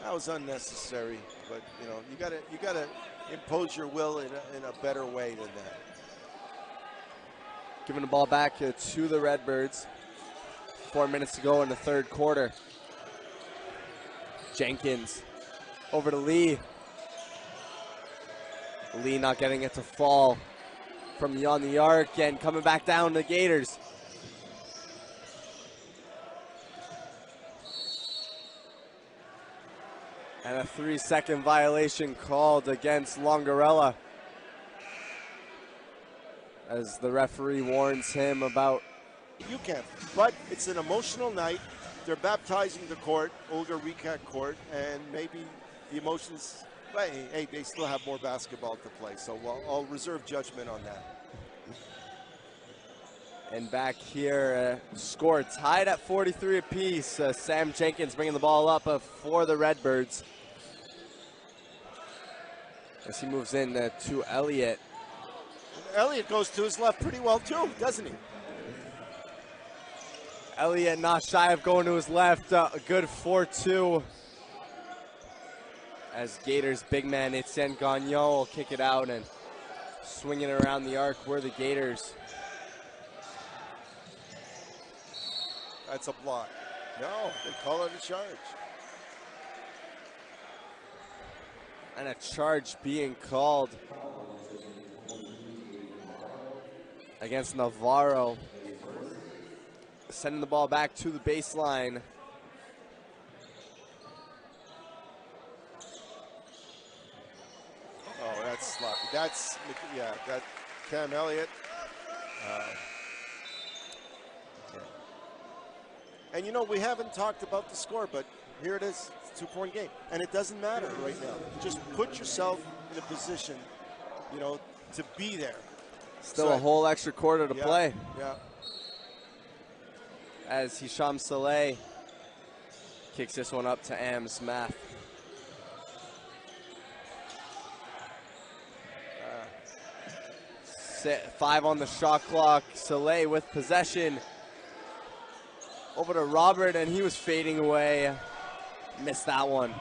That was unnecessary, but you know, you gotta impose your will in a better way than that. Giving the ball back to the Redbirds. 4 minutes to go in the third quarter. Jenkins over to Lee. Lee not getting it to fall from beyond the arc and coming back down to Gaiters. And a 3-second violation called against Longarella as the referee warns him about. You can, but it's an emotional night. They're baptizing the court, Olga Recap court, and maybe the emotions, but hey, they still have more basketball to play, so I'll reserve judgment on that. And back here, score tied at 43 apiece. Sam Jenkins bringing the ball up for the Redbirds. As he moves in to Elliott. Elliott goes to his left pretty well too, doesn't he? Elliott not shy of going to his left. A good 4-2. As Gaiters big man Etienne Gagnon will kick it out and swing it around the arc where the Gaiters. That's a block. No, they call it a charge. And a charge being called against Navarro. Sending the ball back to the baseline. Oh, that's sloppy. That's, yeah, that Cam Elliott. Yeah. And you know, we haven't talked about the score, but here it is. It's a 2-point game. And it doesn't matter right now. Just put yourself in a position, you know, to be there. Still a whole extra quarter to yeah, play. Yeah. As Hisham Saleh kicks this one up to Ams Math. Five on the shot clock. Saleh with possession. Over to Robert, and he was fading away. Missed that one.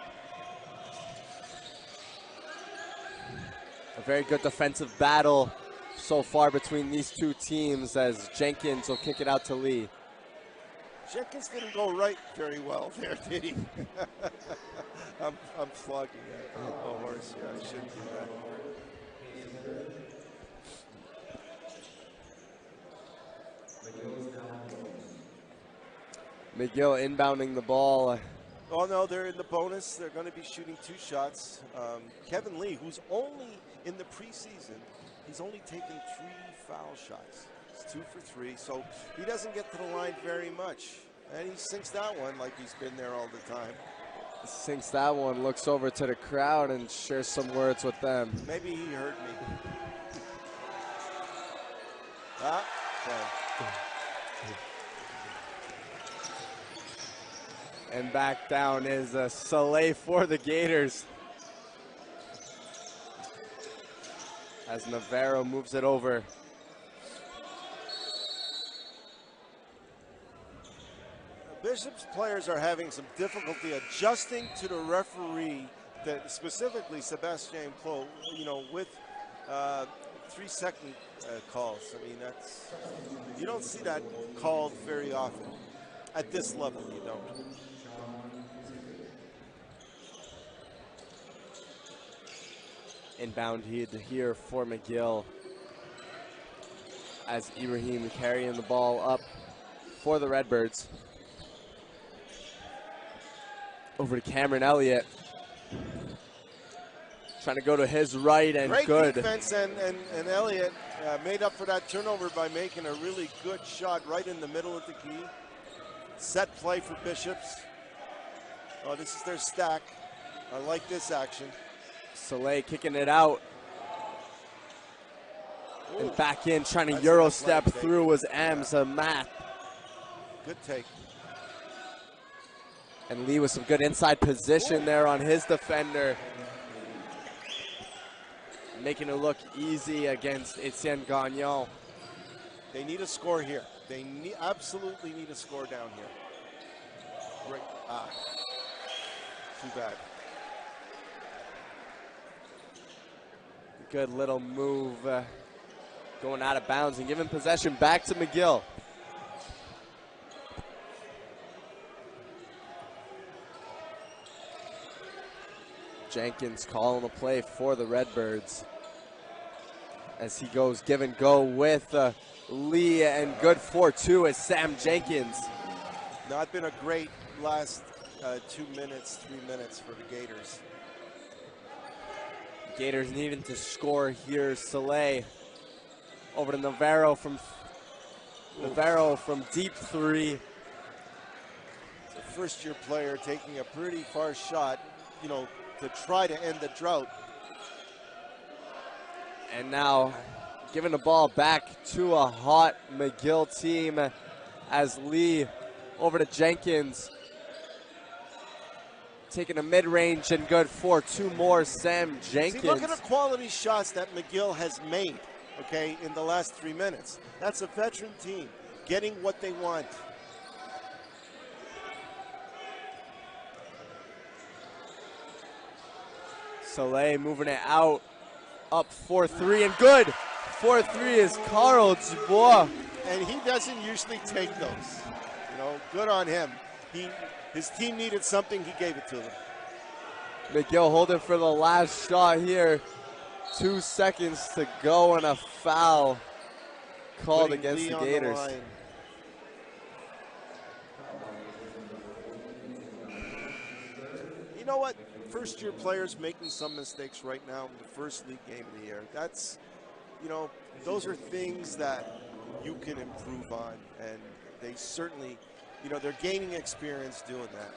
A very good defensive battle so far between these two teams as Jenkins will kick it out to Lee. Jenkins didn't go right very well there, did he? I'm flogging a horse. Yeah, I shouldn't do that. McGill inbounding the ball. Oh no, they're in the bonus. They're going to be shooting 2 shots. Kevin Lee, who's only in the preseason, he's only taken 3 foul shots. It's 2 for 3, so he doesn't get to the line very much. And he sinks that one like he's been there all the time. Sinks that one, looks over to the crowd and shares some words with them. Maybe he heard me. Okay. And back down is Saleh for the Gaiters. As Navarro moves it over. Bishop's players are having some difficulty adjusting to the referee, that specifically Sebastien Clos, you know, with 3-second calls. I mean, that's, you don't see that called very often. At this level, you don't. Inbound here for McGill. As Ibrahim carrying the ball up for the Redbirds. Over to Cameron Elliott. Trying to go to his right and great good. Defense and Elliott made up for that turnover by making a really good shot right in the middle of the key. Set play for Bishops. Oh, this is their stack. I like this action. Saleh kicking it out. Ooh, and back in, trying to Euro step through was Ams Math. Good take. And Lee with some good inside position there on his defender. Making it look easy against Etienne Gagnon. They need a score here. They absolutely need a score down here. Great. Too bad. Good little move going out of bounds and giving possession back to McGill. Jenkins calling the play for the Redbirds as he goes give and go with Lee, and good for two as Sam Jenkins. Not been a great last 2 minutes, 3 minutes for the Gators. Gators needing to score here. Saleh over to Navarro from deep three. It's a first-year player taking a pretty far shot, you know, to try to end the drought. And now giving the ball back to a hot McGill team as Lee over to Jenkins. Taking a mid-range and good for two more, Sam Jenkins. See, look at the quality shots that McGill has made, okay, in the last 3 minutes. That's a veteran team getting what they want. Saleh moving it out, up 4-3 and good. 4-3 is Carl Dubois. And he doesn't usually take those. You know, good on him. His team needed something, he gave it to them. McGill holding for the last shot here. 2 seconds to go and a foul called against the Gators. You know what? First-year players making some mistakes right now in the first league game of the year. That's, you know, those are things that you can improve on, and they certainly, you know, they're gaining experience doing that.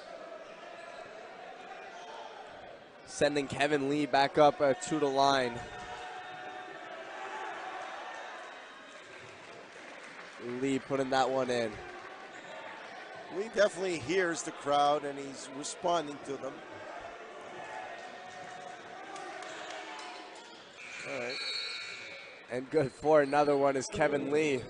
Sending Kevin Lee back up to the line. Lee putting that one in. Lee definitely hears the crowd and he's responding to them. All right. And good for another one is Kevin Lee.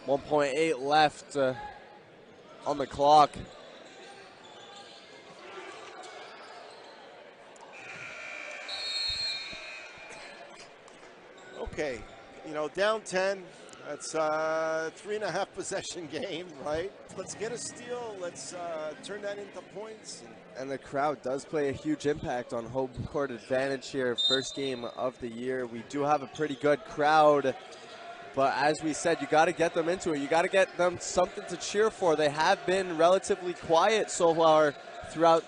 .8 left on the clock. Okay, you know, down 10, that's a 3.5 possession game, right? Let's get a steal, let's turn that into points. And the crowd does play a huge impact on home court advantage here. First game of the year. We do have a pretty good crowd, but as we said, you got to get them into it. You got to get them something to cheer for. They have been relatively quiet so far throughout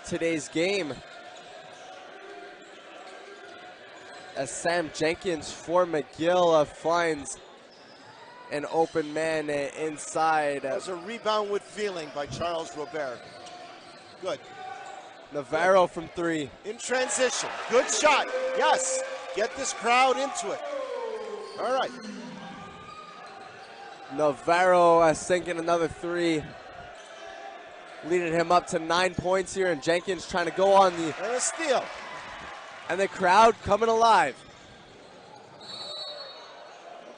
today's game. As Sam Jenkins for McGill finds an open man inside. That was a rebound with feeling by Charles Robert. Good. Navarro from three. In transition. Good shot. Yes. Get this crowd into it. All right. Navarro sinking another three. Leading him up to 9 points here, and Jenkins trying to go on the... And a steal. And the crowd coming alive.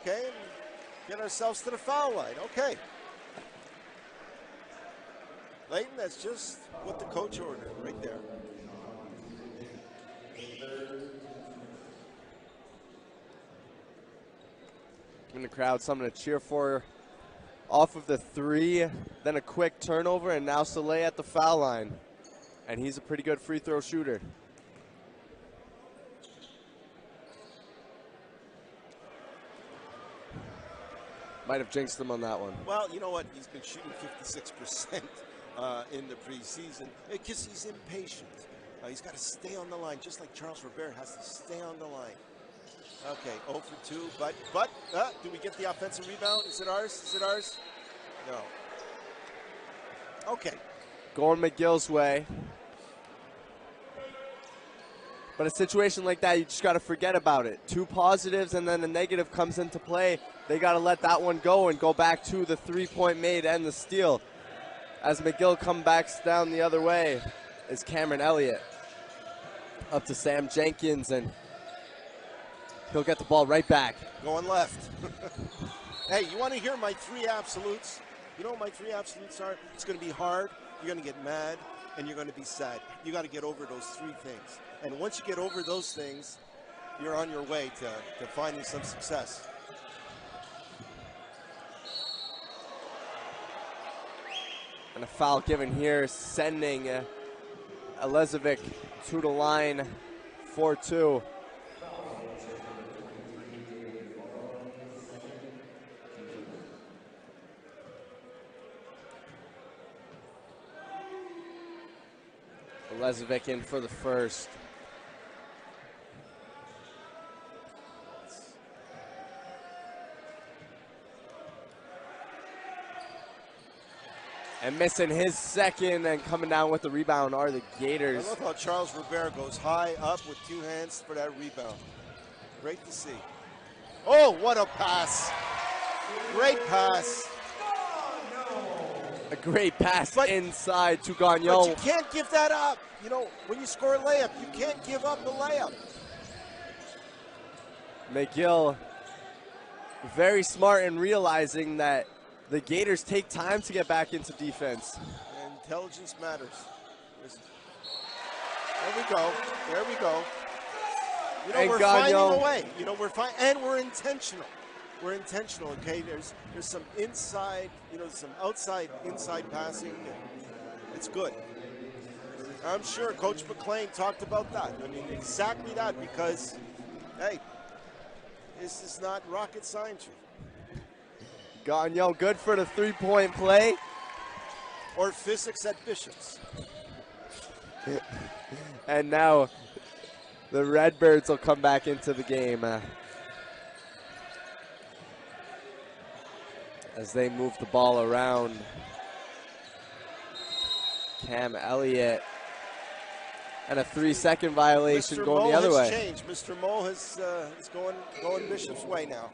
Okay, get ourselves to the foul line. Okay. Leighton, that's just what the coach ordered right there. Giving the crowd something to cheer for. Off of the three, then a quick turnover, and now Saleh at the foul line. And he's a pretty good free throw shooter. Might have jinxed him on that one. Well, you know what? He's been shooting 56% in the preseason because he's impatient. He's got to stay on the line, just like Charles Robert has to stay on the line. Okay, 0 for 2, but do we get the offensive rebound? Is it ours? Is it ours? No. Okay. Going McGill's way. But a situation like that, you just got to forget about it. 2 positives and then a negative comes into play. They got to let that one go and go back to the 3-point made and the steal. As McGill comes back down the other way is Cameron Elliott. Up to Sam Jenkins, and he'll get the ball right back. Going left. Hey, you want to hear my 3 absolutes? You know what my 3 absolutes are? It's going to be hard. you're going to get mad, and you're going to be sad. You got to get over those 3 things. And once you get over those things, you're on your way to finding some success. And a foul given here, sending Elezovic to the line, 4-2. Elezovic in for the first. And missing his second, and coming down with the rebound are the Gaiters. I love how Charles Robert goes high up with 2 hands for that rebound. Great to see. Oh, what a pass. Great pass. A great pass inside to Gagnon. But you can't give that up. You know, when you score a layup, you can't give up a layup. McGill very smart in realizing that the Gaiters take time to get back into defense. And intelligence matters. There we go. There we go. You know, and we're Gagnon. finding a way. You know, and we're intentional. We're intentional, okay? There's some inside, you know, some inside passing. It's good. I'm sure Coach McLean talked about that. I mean, exactly that, because, hey, this is not rocket science. Gagnon good for the 3-point play. Or physics at Bishop's. And now the Redbirds will come back into the game as they move the ball around. Cam Elliott, and a 3-second violation Mr. going Mo the other way. Changed. Mr. Mo is going Bishop's way now.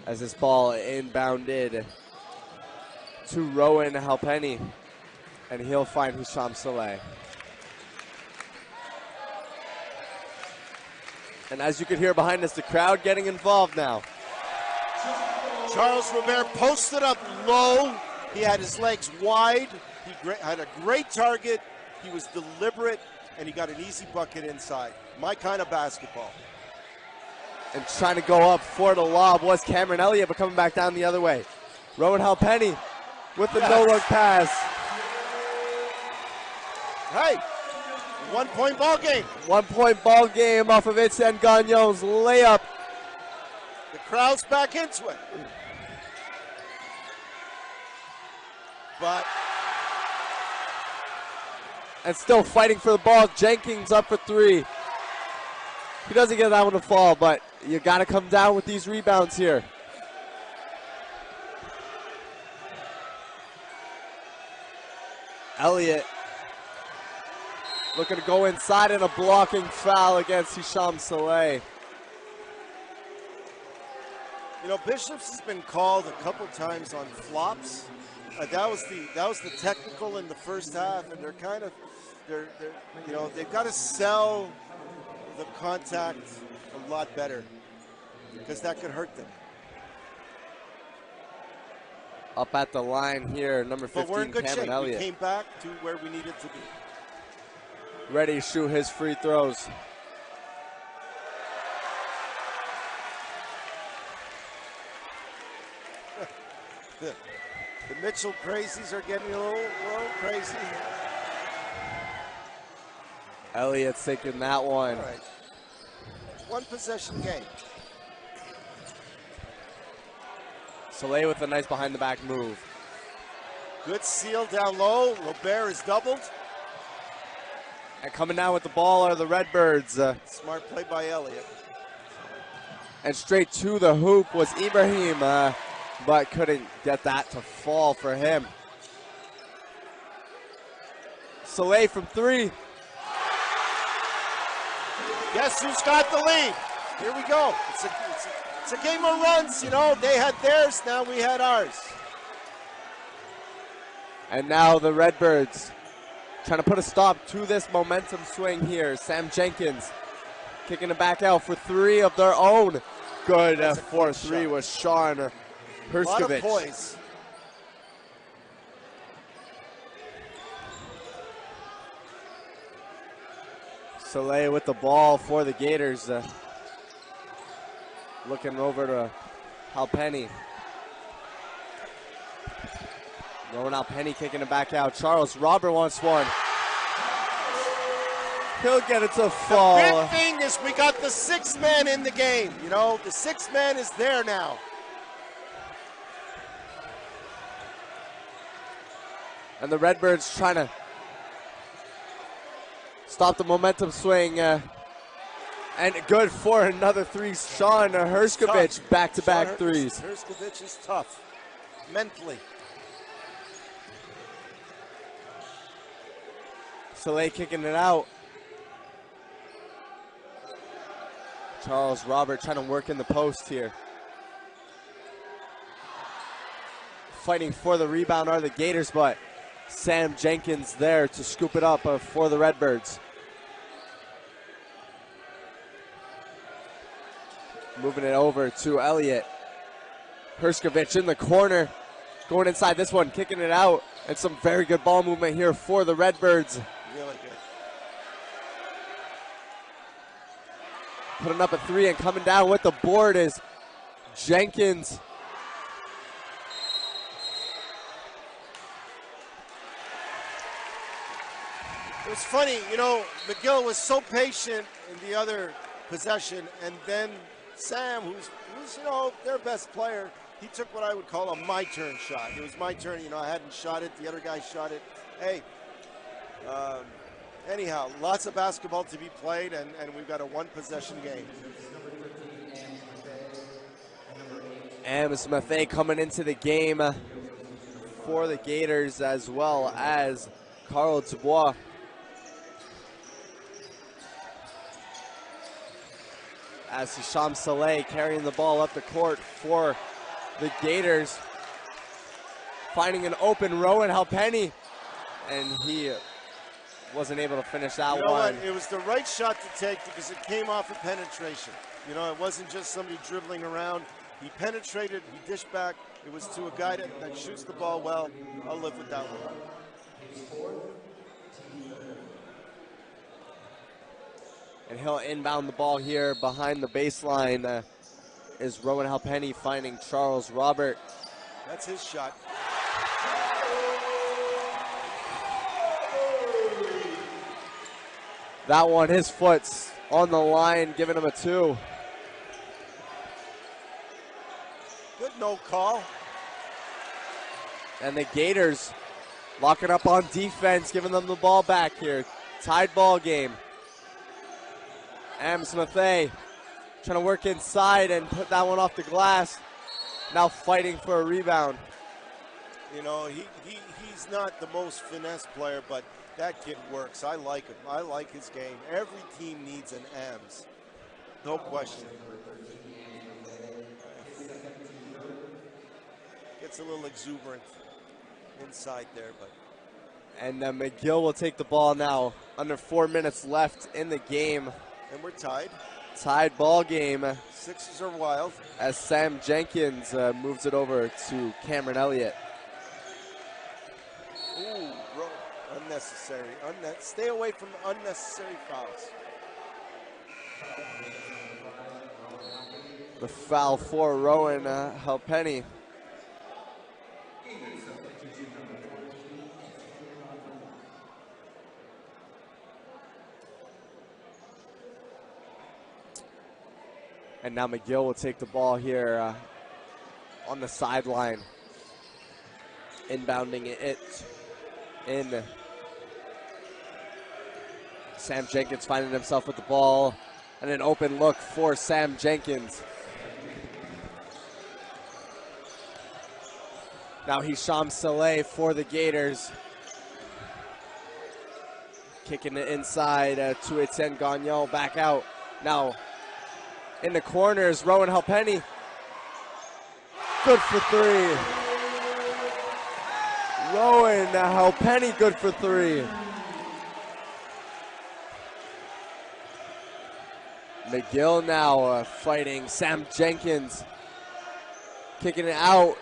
As this ball inbounded to Rowan Halpenny, and he'll find Hisham Saleh. And as you can hear behind us, the crowd getting involved now. Charles Robert posted up low. He had his legs wide. He had a great target. He was deliberate, and he got an easy bucket inside. My kind of basketball. And trying to go up for the lob was Cameron Elliott, but coming back down the other way. Rowan Halpenny with the no-look pass. Hey, 1-point ball game. 1-point ball game off of Etienne Gagnon's layup. The crowd's back into it. But. And still fighting for the ball. Jenkins up for 3. He doesn't get that one to fall, but you got to come down with these rebounds here. Elliott looking to go inside, and a blocking foul against Hisham Saleh. You know, Bishop's has been called a couple times on flops. That was the technical in the first half, and they're you know, they've got to sell the contact a lot better, because that could hurt them. Up at the line here, number 15, but we're in good Cameron shape. Elliott. We came back to where we needed to be. Ready to shoot his free throws. The Mitchell crazies are getting a little crazy. Elliott's taking that one. All right. 1 possession game. Saleh with a nice behind the back move. Good seal down low. Robert is doubled. And coming down with the ball are the Redbirds. Smart play by Elliott. And straight to the hoop was Ibrahim, but couldn't get that to fall for him. Saleh from 3. Guess who's got the lead? Here we go. It's a game of runs, you know. They had theirs, now we had ours. And now the Redbirds trying to put a stop to this momentum swing here. Sam Jenkins kicking it back out for three of their own. Good for three shot. was Sean A Herskovich. lot of poise. Saleh with the ball for the Gators. Looking over to Halpenny. Rowan Halpenny kicking it back out. Charles Robert wants one. He'll get it to fall. The big thing is we got the sixth man in the game. You know, the sixth man is there now. And the Redbirds trying to stop the momentum swing. And good for another three. Sean Herskovich, back-to-back threes. Herskovich is tough, mentally. Saleh kicking it out. Charles Robert trying to work in the post here. Fighting for the rebound are the Gators, but Sam Jenkins there to scoop it up for the Redbirds. Moving it over to Elliott. Herskovich in the corner. Going inside this one, kicking it out. And some very good ball movement here for the Redbirds. Really good. Putting up a three and coming down with the board is Jenkins. It was funny, you know, McGill was so patient in the other possession, and then Sam, who's you know, their best player, he took what I would call a my turn shot. It was my turn, you know, I hadn't shot it, the other guy shot it. Hey, anyhow, lots of basketball to be played, and we've got a one possession game. Amos Mathey coming into the game for the Gators, as well as Carl Dubois. As Hisham Saleh carrying the ball up the court for the Gators. Finding an open Rowan Halpenny, and he wasn't able to finish that You know one. what? It was the right shot to take because it came off of penetration. You know, it wasn't just somebody dribbling around. He penetrated, he dished back. It was to a guy that shoots the ball well. I'll live with that one. And he'll inbound the ball here behind the baseline. Is Rowan Halpenny finding Charles Robert. That's his shot. That one, his foot's on the line, giving him a two. Good no call. And the Gators locking up on defense, giving them the ball back here. Tied ball game. Amos Mathey trying to work inside and put that one off the glass. Now fighting for a rebound. You know, he's not the most finesse player, but that kid works. I like him. I like his game. Every team needs an Ams. No question. Gets a little exuberant inside there, but. And McGill will take the ball now. Under 4 minutes left in the game. And we're tied. Tied ball game. Sixers are wild. As Sam Jenkins moves it over to Cameron Elliott. Ooh, unnecessary. Stay away from unnecessary fouls. The foul for Rowan Halpenny. And now McGill will take the ball here on the sideline. Inbounding it in. Sam Jenkins finding himself with the ball. And an open look for Sam Jenkins. Now Hisham Saleh for the Gators. Kicking it inside to Etienne Gagnon, back out. Now in the corners, Rowan Halpenny. Good for three. Rowan Halpenny good for three. McGill now fighting Sam Jenkins. Kicking it out.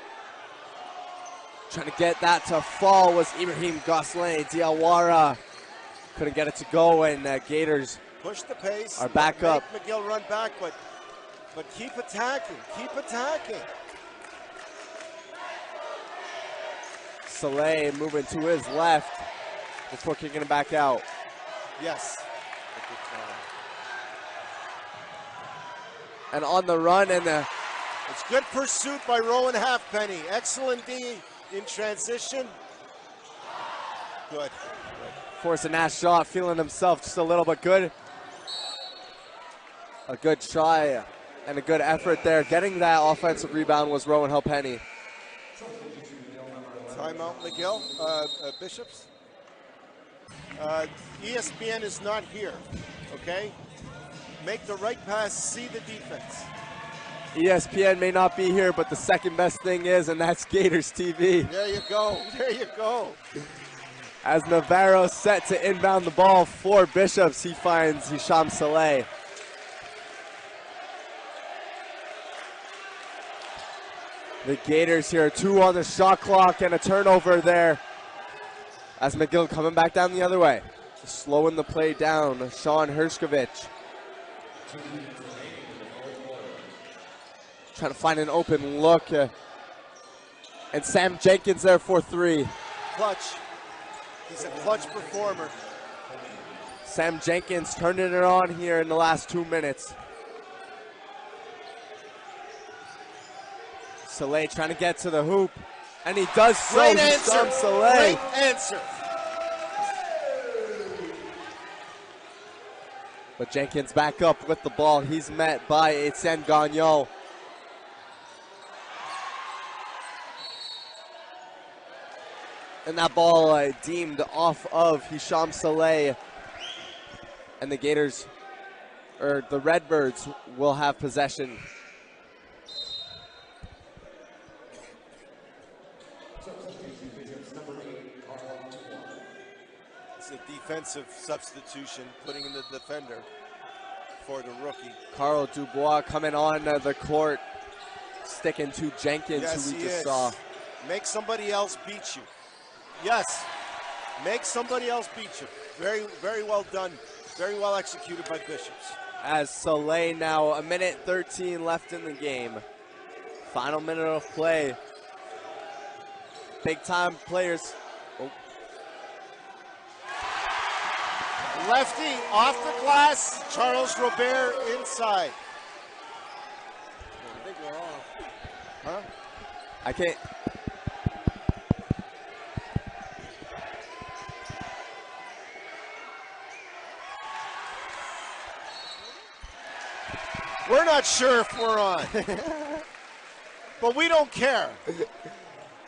Trying to get that to fall was Ibrahim Gosselin. Diawara couldn't get it to go, and Gaiters push the pace. Are back up. McGill run back, but keep attacking. Keep attacking. Saleh moving to his left before kicking it back out. Yes. And on the run, and it's good pursuit by Rowan Halfpenny. Excellent D in transition. Good. Forcing that shot, feeling himself just a little bit good. A good try and a good effort there. Getting that offensive rebound was Rowan Halfpenny. Timeout, McGill. Bishops. ESPN is not here, okay? Make the right pass, see the defense. ESPN may not be here, but the second best thing is, and that's Gaiters TV. There you go, there you go. As Navarro set to inbound the ball for Bishops, he finds Hisham Saleh. The Gaiters here, 2 on the shot clock and a turnover there. As McGill coming back down the other way. Slowing the play down, Sean Hershkovich. Trying to find an open look. And Sam Jenkins there for 3. Clutch. He's a clutch performer. Sam Jenkins turning it on here in the last 2 minutes. Saleh trying to get to the hoop. And he does so. Great answer. Saleh. Great answer. But Jenkins back up with the ball. He's met by Etienne Gagnon. And that ball deemed off of Hisham Saleh. And the Gaiters, or the Redbirds, will have possession. It's a defensive substitution, putting in the defender for the rookie. Carl Dubois coming on the court, sticking to Jenkins, yes, who we just saw. Make somebody else beat you. Yes, make somebody else beat you. Very, very well done. Very well executed by Bishops. As Saleh now, 1:13 left in the game. Final minute of play. Big time players. Oh. Lefty off the glass. Charles Robert inside. I think we're off. Huh? I can't. We're not sure if we're on. But we don't care.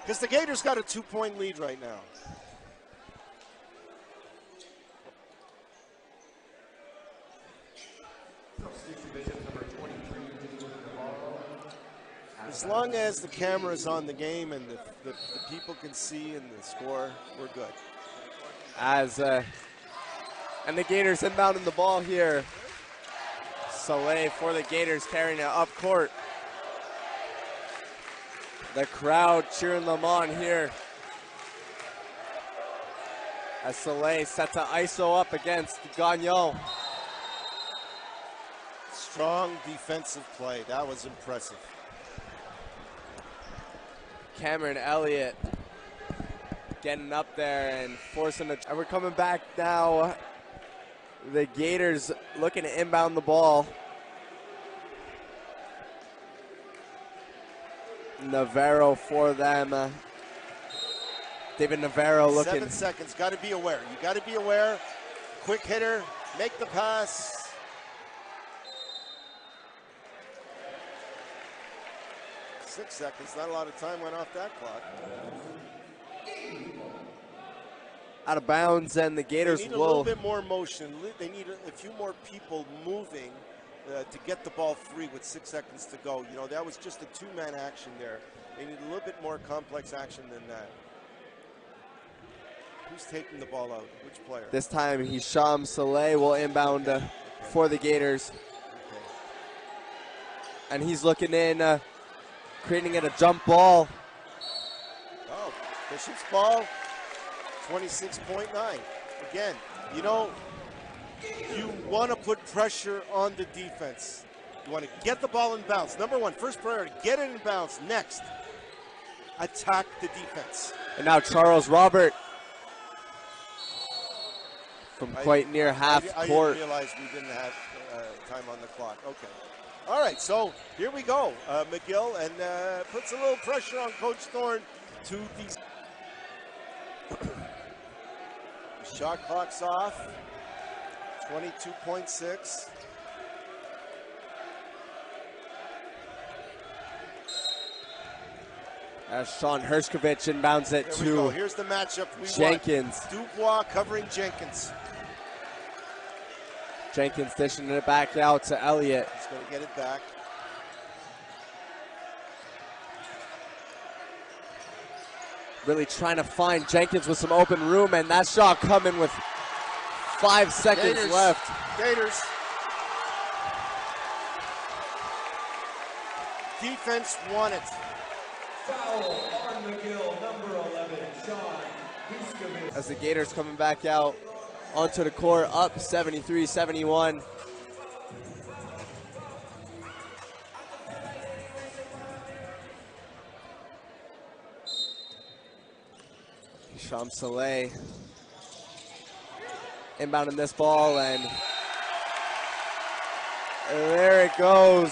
Because the Gators got a 2-point lead right now. As long as the camera is on the game and the people can see and the score, we're good. As and the Gators inbounding the ball here. Saleh for the Gators carrying it up court. The crowd cheering them on here. As Saleh set to ISO up against Gagnon. Strong defensive play. That was impressive. Cameron Elliott getting up there and forcing it. And we're coming back now. The Gators looking to inbound the ball. Navarro for them. David Navarro looking. 7 seconds. Got to be aware. You got to be aware. Quick hitter. Make the pass. Six seconds. Not a lot of time went off that clock. Out of bounds, and the Gators they need a will. little bit more motion. They need a few more people moving to get the ball free with 6 seconds to go. You know, that was just a 2-man action there. They need a little bit more complex action than that. Who's taking the ball out? Which player? This time, Hisham Saleh will inbound for the Gators. Okay. And he's looking in, creating it a jump ball. Oh, Bishop's ball, 26.9. Again, you know, you want to put pressure on the defense. You want to get the ball in bounds. Number one, first priority, get it in bounds. Next, attack the defense. And now Charles Robert from quite near half court. I didn't realize we didn't have time on the clock. Okay. All right, so here we go. McGill and puts a little pressure on Coach Thorne to these. Shot clock's off. 22.6. As Sean Hershkovich inbounds it to Here's the matchup we Jenkins. Want. Dubois covering Jenkins. Jenkins dishing it back out to Elliott. He's going to get it back. Really trying to find Jenkins with some open room, and that shot coming with 5 seconds Gaiters. left. Gaiters. Defense won it. Foul on McGill, number 11, Sean Hisham. As the Gators coming back out onto the court, up 73-71. Hisham Saleh inbounding this ball, and there it goes.